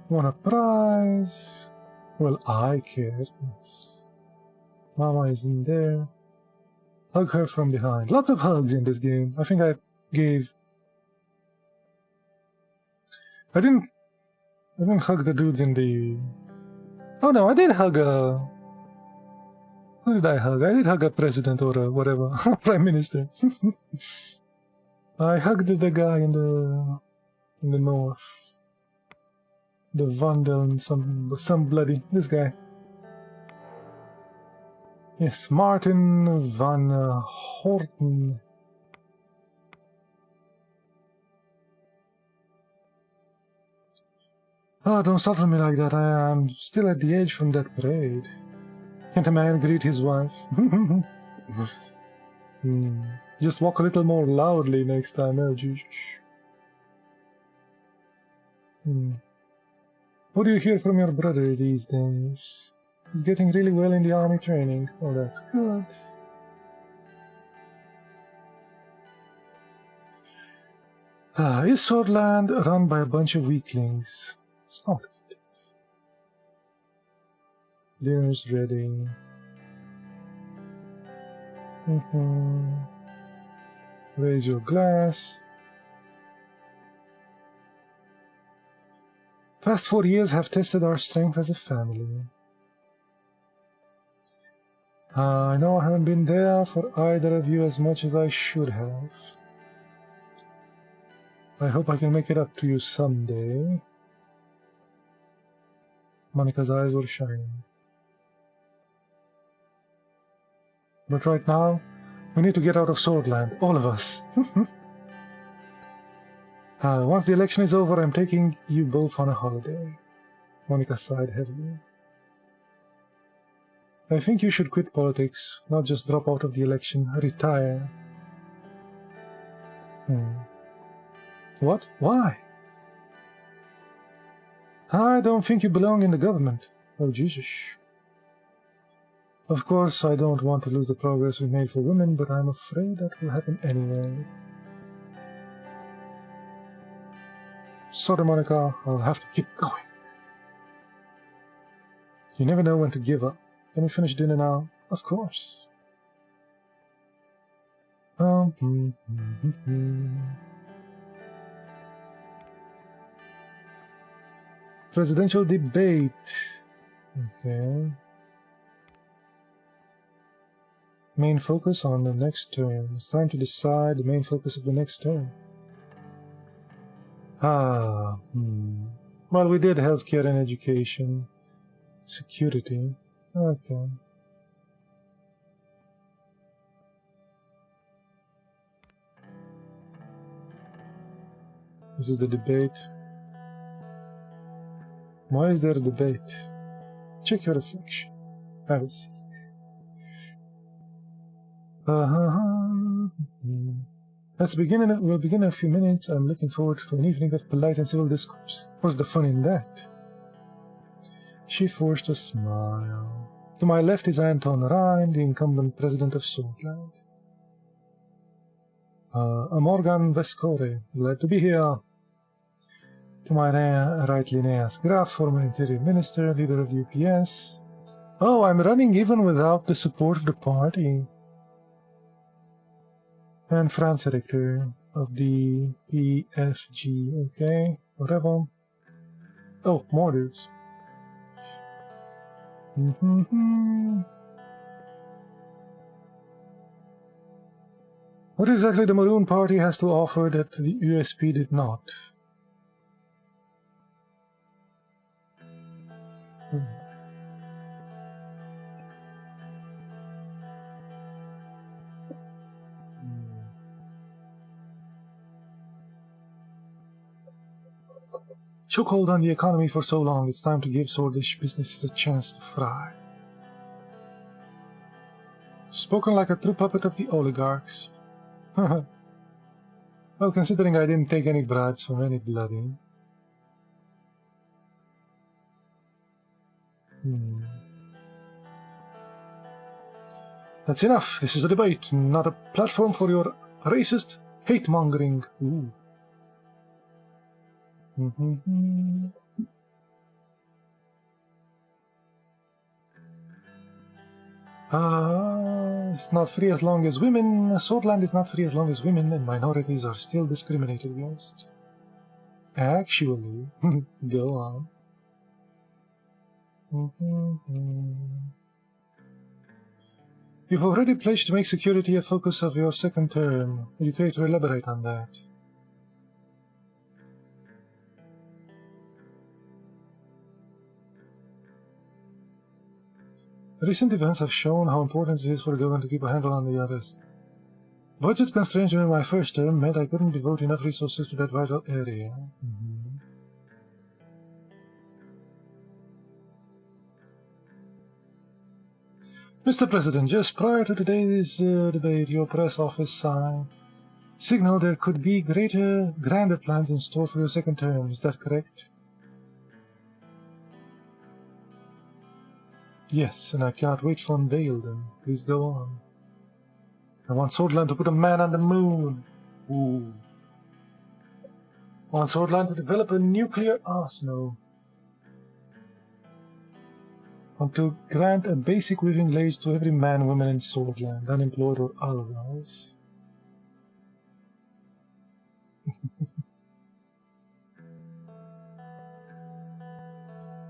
Want a prize? Well, I care. Mama isn't there. Hug her from behind. Lots of hugs in this game. I think I gave... I didn't hug the dudes in the... Oh no, I did hug a... Who did I hug? I did hug a president or a whatever. Prime Minister. I hugged the guy in the north. The Vandal and some bloody... This guy. Yes, Martin van Horten. Oh, don't stop me like that. I am still at the edge from that parade. Can't a man greet his wife? Just walk a little more loudly next time, oh Jesus. What do you hear from your brother these days? He's getting really well in the army training. Oh, that's good. Is Swordland run by a bunch of weaklings? It's not. Dinner's ready. Raise your glass. Past 4 years have tested our strength as a family. I know I haven't been there for either of you as much as I should have. I hope I can make it up to you someday. Monica's eyes were shining. But right now, we need to get out of Swordland, all of us. Once the election is over, I'm taking you both on a holiday. Monica sighed heavily. I think you should quit politics, not just drop out of the election, retire. What? Why? I don't think you belong in the government. Oh, Jesus. Of course, I don't want to lose the progress we made for women, but I'm afraid that will happen anyway. Sorry, Monica, I'll have to keep going. You never know when to give up. Can we finish dinner now? Of course. Presidential debate. Okay. Main focus on the next term. It's time to decide the main focus of the next term. Well, we did healthcare and education. Security. Okay. This is the debate. Why is there a debate? Check your reflection. Have a seat. Let's begin. We'll begin in a few minutes. I'm looking forward to an evening of polite and civil discourse. What's the fun in that? She forced a smile. To my left is Anton Rhein, the incumbent president of Swordland. Morgan Vescore, glad to be here. To my right, Linnaeus Graf, former Interior Minister, leader of the UPS. Oh, I'm running even without the support of the party. And Franz Richter of the PFG. Okay, whatever. Oh, more dudes. What exactly the Maroon Party has to offer that the USP did not? Chokehold on the economy for so long, it's time to give Swordish businesses a chance to fry. Spoken like a true puppet of the oligarchs. Well, considering I didn't take any bribes from any bloody. That's enough. This is a debate, not a platform for your racist hate-mongering. Ooh. It's not free as long as women. Swordland is not free as long as women and minorities are still discriminated against. Actually, go on. You've already pledged to make security a focus of your second term. Would you care to elaborate on that? Recent events have shown how important it is for the government to keep a handle on the unrest. Budget constraints during my first term meant I couldn't devote enough resources to that vital area. Mr. President, just prior to today's debate, your press office signaled there could be grander plans in store for your second term. Is that correct? Yes, and I can't wait to unveil them. Please go on. I want Swordland to put a man on the moon. Ooh. I want Swordland to develop a nuclear arsenal. I want to grant a basic living wage to every man, woman in Swordland, unemployed or otherwise.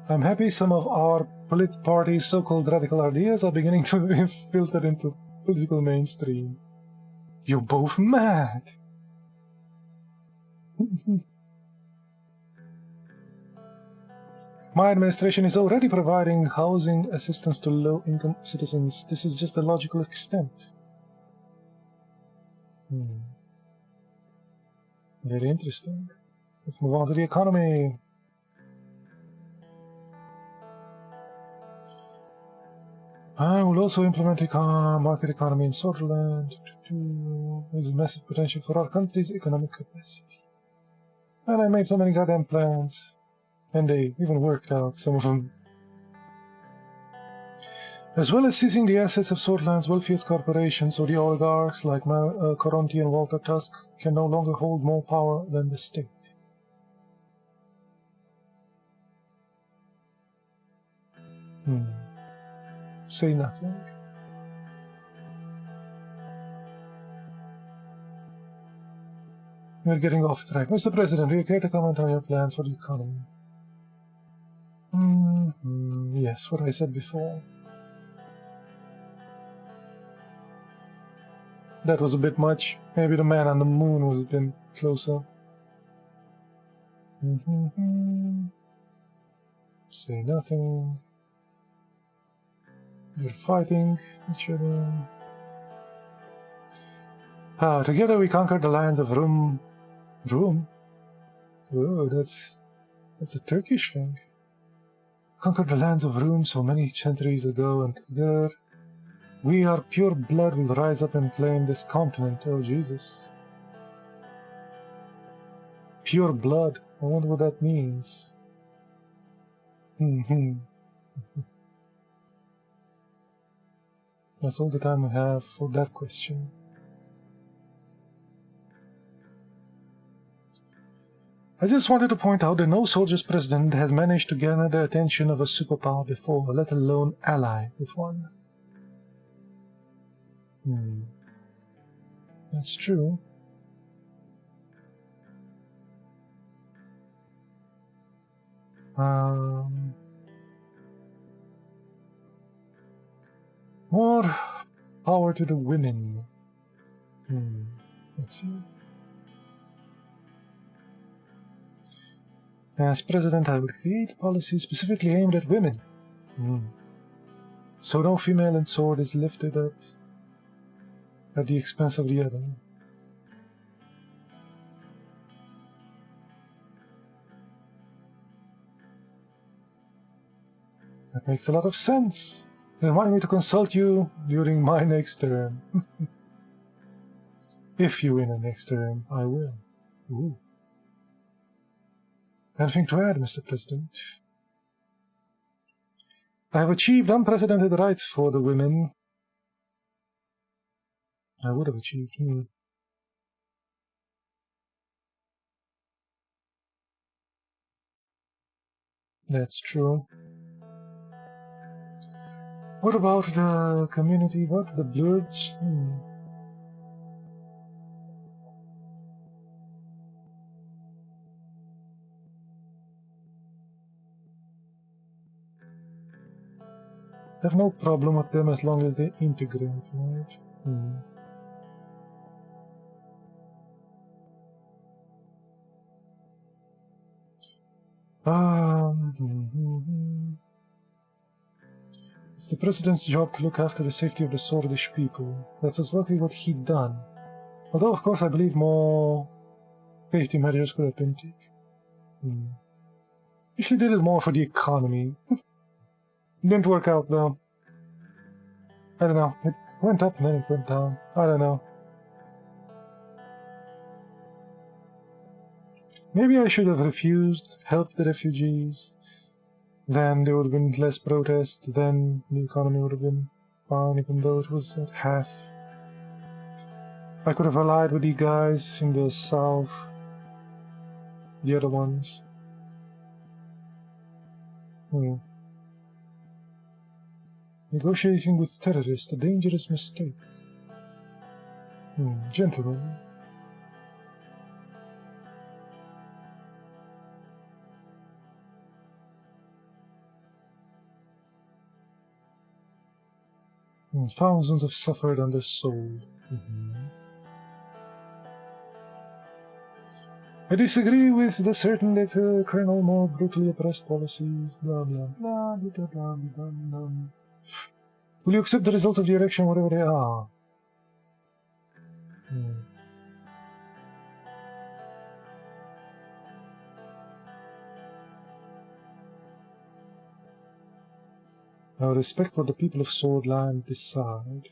I'm happy some of our party's so-called radical ideas are beginning to filter into political mainstream. You're both mad! My administration is already providing housing assistance to low-income citizens. This is just a logical extent. Very interesting. Let's move on to the economy. I will also implement a market economy in Sutherland. There's massive potential for our country's economic capacity. And I made so many goddamn plans. And they even worked out, some of them. As well as seizing the assets of Swordland's wealthiest corporations, so the oligarchs like Coronti and Walter Tusk can no longer hold more power than the state. Say nothing. We're getting off track. Mr. President, do you care to comment on your plans for the economy? Yes, what I said before. That was a bit much. Maybe the man on the moon was a bit closer. Say nothing. They're fighting each other. Together we conquered the lands of Rum. Oh, that's a Turkish thing. Conquered the lands of Rum so many centuries ago, and together we, our pure blood, will rise up and claim this continent. Oh, Jesus. Pure blood. I wonder what that means. That's all the time we have for that question. I just wanted to point out that no soldier's president has managed to garner the attention of a superpower before, let alone ally with one. That's true. More power to the women. Let's see. As president, I would create policies specifically aimed at women. So no female in sword is lifted up at the expense of the other. That makes a lot of sense. Remind me to consult you during my next term. If you win a next term, I will. Ooh. Anything to add, Mr. President? I have achieved unprecedented rights for the women. I would have achieved. That's true. What about the community? What? The Bloods? I have no problem with them as long as they integrate, right? It's the president's job to look after the safety of the Swordish people. That's exactly what he'd done. Although, of course, I believe more safety measures could have been taken. Usually did it more for the economy. Didn't work out, though. I don't know. It went up and then it went down. I don't know. Maybe I should have refused, helped the refugees. Then there would have been less protests. Then the economy would have been fine, even though it was at half. I could have allied with the guys in the south. The other ones. Negotiating with terrorists, a dangerous mistake. Gentlemen. Thousands have suffered and are sold. I disagree with the certain that Colonel more brutally oppressed policies. Blah blah blah blah blah blah blah. Will you accept the results of the election, whatever they are? I respect what the people of Swordland decide.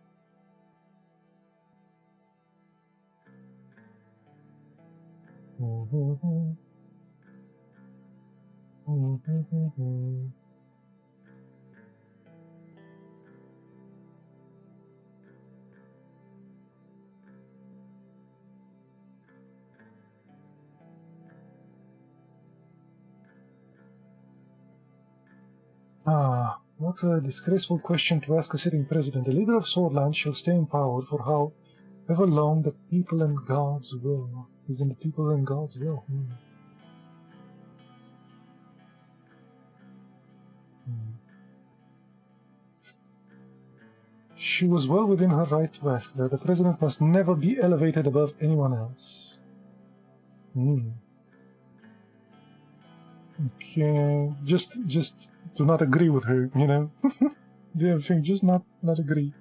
What a disgraceful question to ask a sitting president. The leader of Swordland shall stay in power for however long the people and God's will is in the people and God's will. She was well within her right to ask that. The president must never be elevated above anyone else. Okay, just do not agree with her, you know? The other thing, just not agree.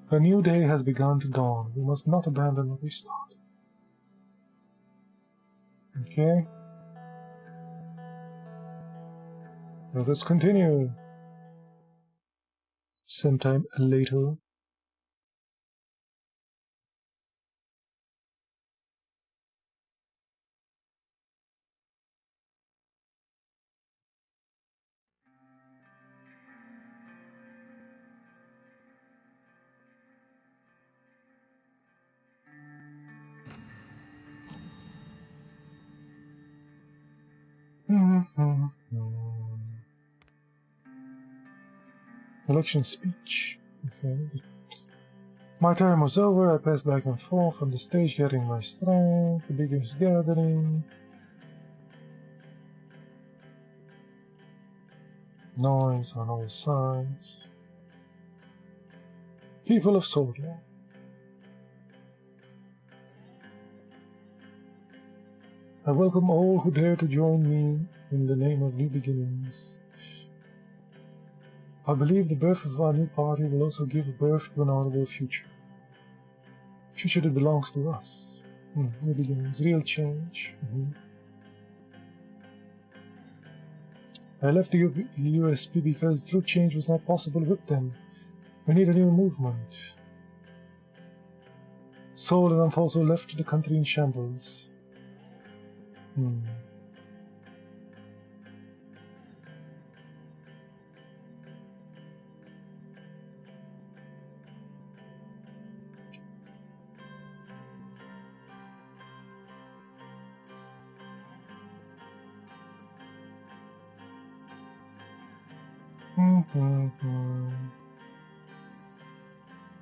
A new day has begun to dawn. We must not abandon what we started. Okay. Let us continue. Sometime later. election speech. Okay. My term was over. I passed back and forth on the stage, getting my strength. The biggest gathering. Noise on all sides. People of Suzerain. I welcome all who dare to join me in the name of new beginnings. I believe the birth of our new party will also give birth to an honorable future. Future that belongs to us. New beginnings, real change. I left the USP because true change was not possible with them. We need a new movement. Soul and I've also left the country in shambles.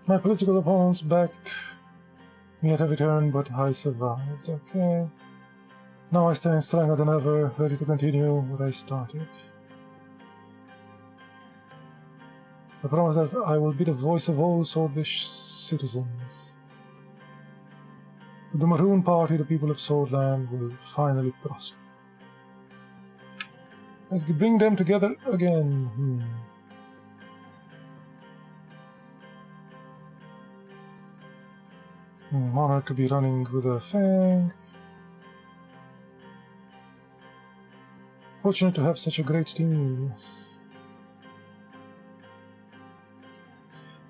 My political opponents backed me at every turn, but I survived. Okay. Now I stand stronger than ever, ready to continue what I started. I promise that I will be the voice of all Swordfish citizens. With the Maroon Party, the people of Swordland will finally prosper. Let's bring them together again. Honored to be running with a Fang. Fortunate to have such a great team, yes.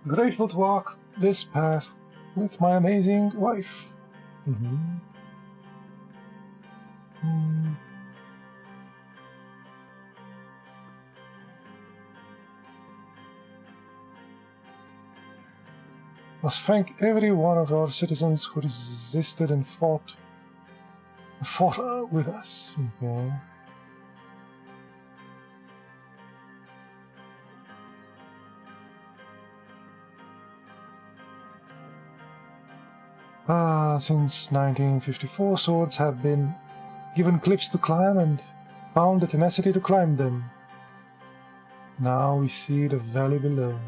Grateful to walk this path with my amazing wife. Must thank every one of our citizens who resisted and fought with us. Okay. Since 1954, swords have been given cliffs to climb and found the tenacity to climb them. Now we see the valley below.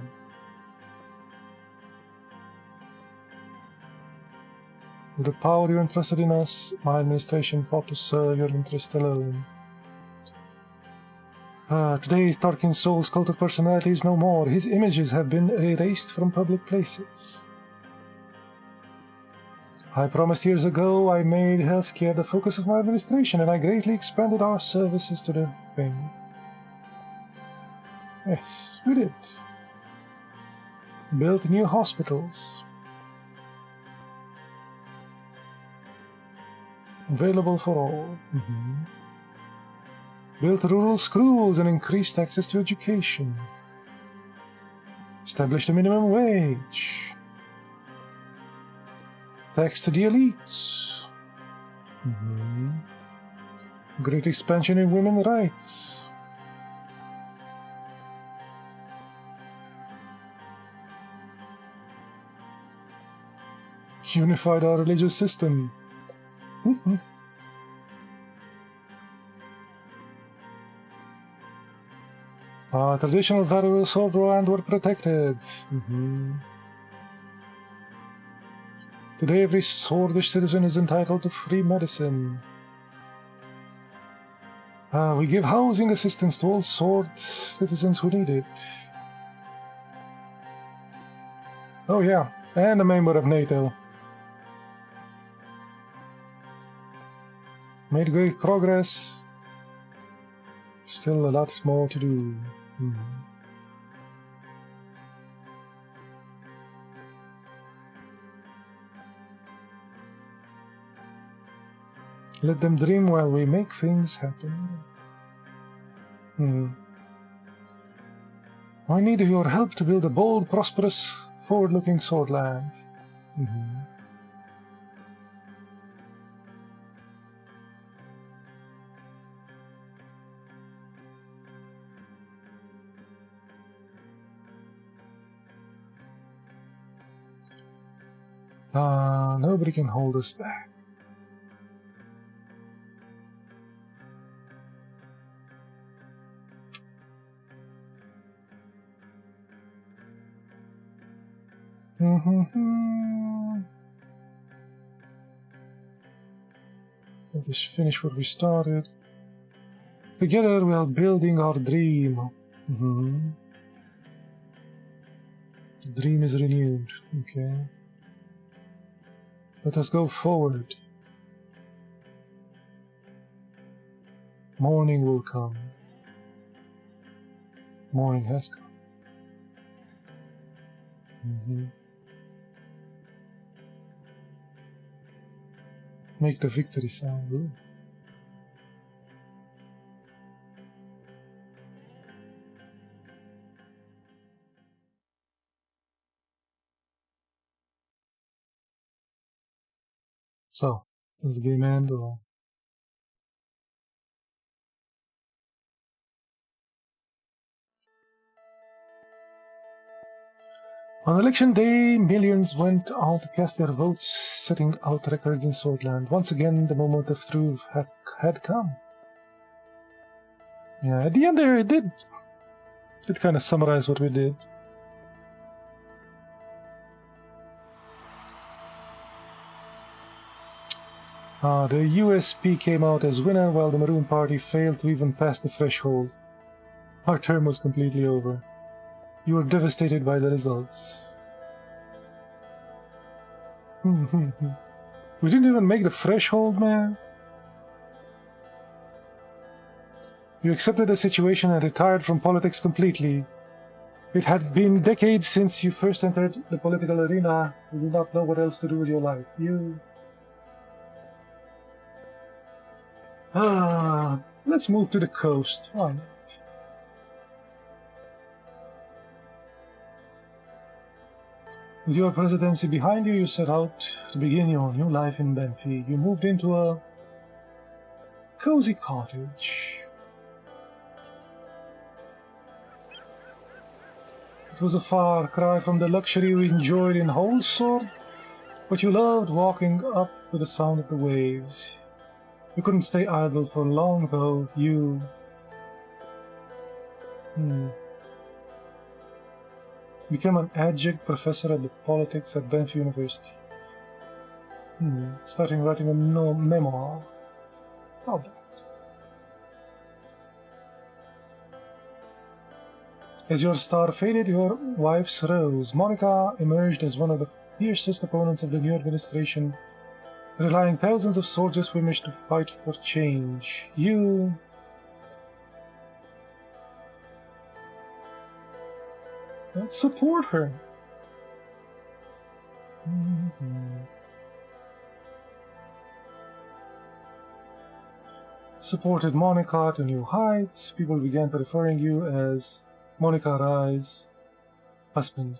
With the power you entrusted in us, my administration fought to serve your interest alone. Today, Tarkin's soul's cult of personality is no more. His images have been erased from public places. I promised years ago I made healthcare the focus of my administration, and I greatly expanded our services to the thing. Yes, we did. Built new hospitals. Available for all. Built rural schools and increased access to education. Established a minimum wage. Tax to the elites. Great expansion in women's rights. Unified our religious system. Our traditional values of land were protected. Today, every Swordfish citizen is entitled to free medicine. We give housing assistance to all Sword citizens who need it. Oh yeah, and a member of NATO. Made great progress. Still a lot more to do. Let them dream while we make things happen. I need your help to build a bold, prosperous, forward-looking Swordland. Nobody can hold us back. Let's finish what we started. Together we are building our dream. The dream is renewed. Okay. Let us go forward. Morning will come. Morning has come. Make the victory sound good. So, does the game end or? On election day, millions went out to cast their votes, setting out records in Swordland. Once again, the moment of truth had come. Yeah, at the end there, it did kind of summarize what we did. The USP came out as winner, while the Maroon Party failed to even pass the threshold. Our term was completely over. You were devastated by the results. We didn't even make the threshold, man. You accepted the situation and retired from politics completely. It had been decades since you first entered the political arena. You did not know what else to do with your life. Let's move to the coast. Why not? With your presidency behind you, you set out to begin your new life in Benfi. You moved into a cozy cottage. It was a far cry from the luxury you enjoyed in Holsword, but you loved walking up to the sound of the waves. You couldn't stay idle for long, though. You became an adjunct professor at the politics at Benfi University. Starting writing a memoir. How bad. As your star faded, your wife's rose. Monica emerged as one of the fiercest opponents of the new administration, relying thousands of soldiers with which to fight for change. Let's support her. Supported Monica to new heights. People began referring you as Monica Rai's husband.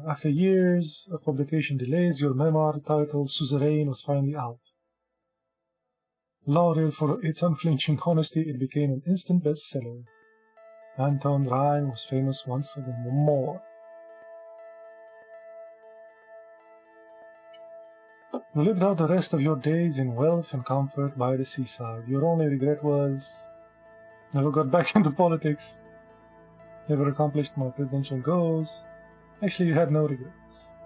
After years of publication delays, your memoir titled Suzerain was finally out. Lauded for its unflinching honesty, it became an instant bestseller. Anton Ryan was famous once again more. You lived out the rest of your days in wealth and comfort by the seaside. Your only regret was never got back into politics, never accomplished my presidential goals. Actually, you had no regrets.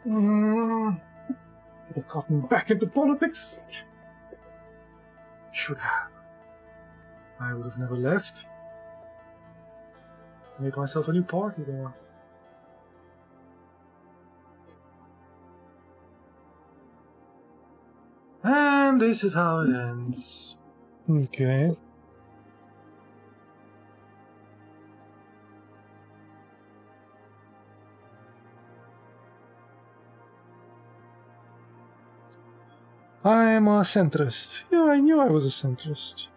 Could have gotten back into politics. Should have. I would have never left. Made myself a new party there. And this is how it ends. Okay. I am a centrist. Yeah, I knew I was a centrist.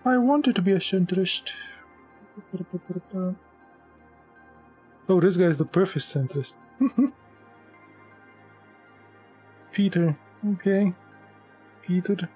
I wanted to be a centrist. Oh, this guy is the perfect centrist. Peter. Okay. Peter.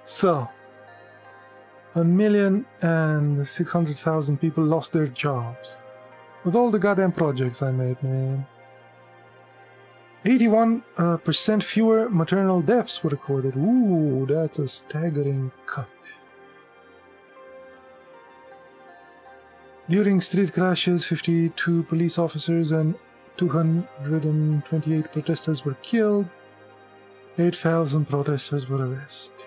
So, 1,600,000 people lost their jobs. With all the goddamn projects I made, man. 81% fewer maternal deaths were recorded. Ooh, that's a staggering cut. During street crashes, 52 police officers and 228 protesters were killed. 8,000 protesters were arrested.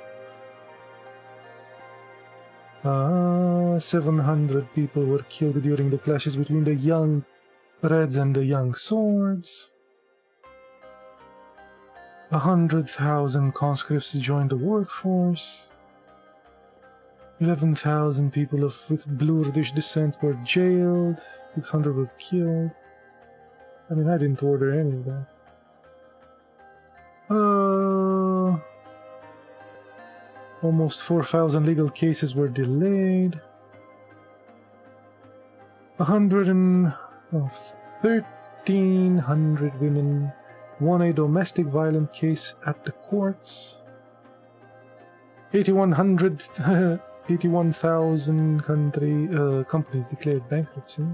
700 people were killed during the clashes between the Young Reds and the Young Swords. 100,000 conscripts joined the workforce. 11,000 people with Blurdish descent were jailed. 600 were killed. I mean, I didn't order any of that. Almost 4,000 legal cases were delayed. 1,300 women won a domestic violence case at the courts. 81,000 companies declared bankruptcy.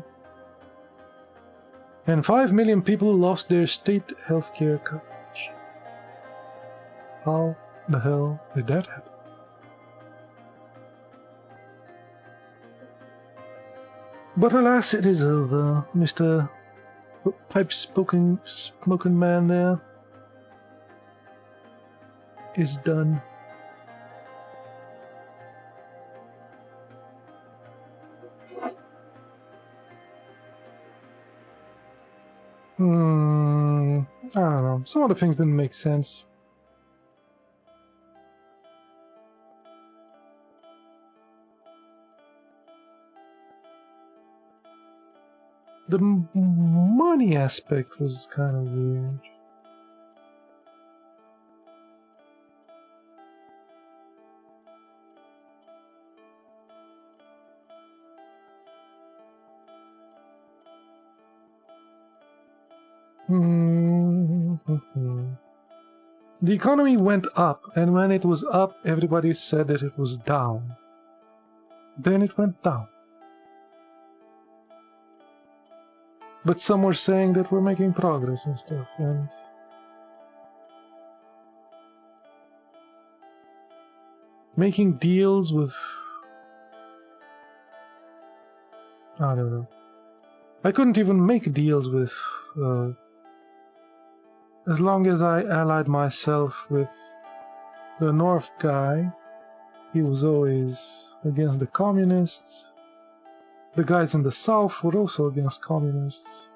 And 5 million people lost their state healthcare coverage. How the hell did that happen? But alas, it is over. Mr. Pipe-smoking man there is done. I don't know. Some of the things didn't make sense. The money aspect was kind of weird. The economy went up, and when it was up, everybody said that it was down. Then it went down. But some were saying that we're making progress and stuff, and making deals with... I don't know. I couldn't even make deals with... as long as I allied myself with the North guy, he was always against the communists. The guys in the South were also against communists.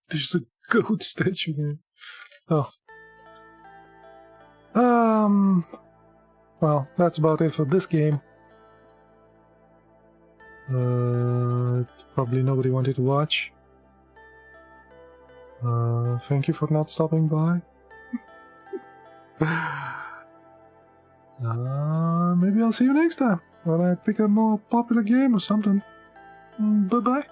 There's a goat statue there. Oh. Well, that's about it for this game. Probably nobody wanted to watch. Thank you for not stopping by. Maybe I'll see you next time when I pick a more popular game or something. Bye-bye.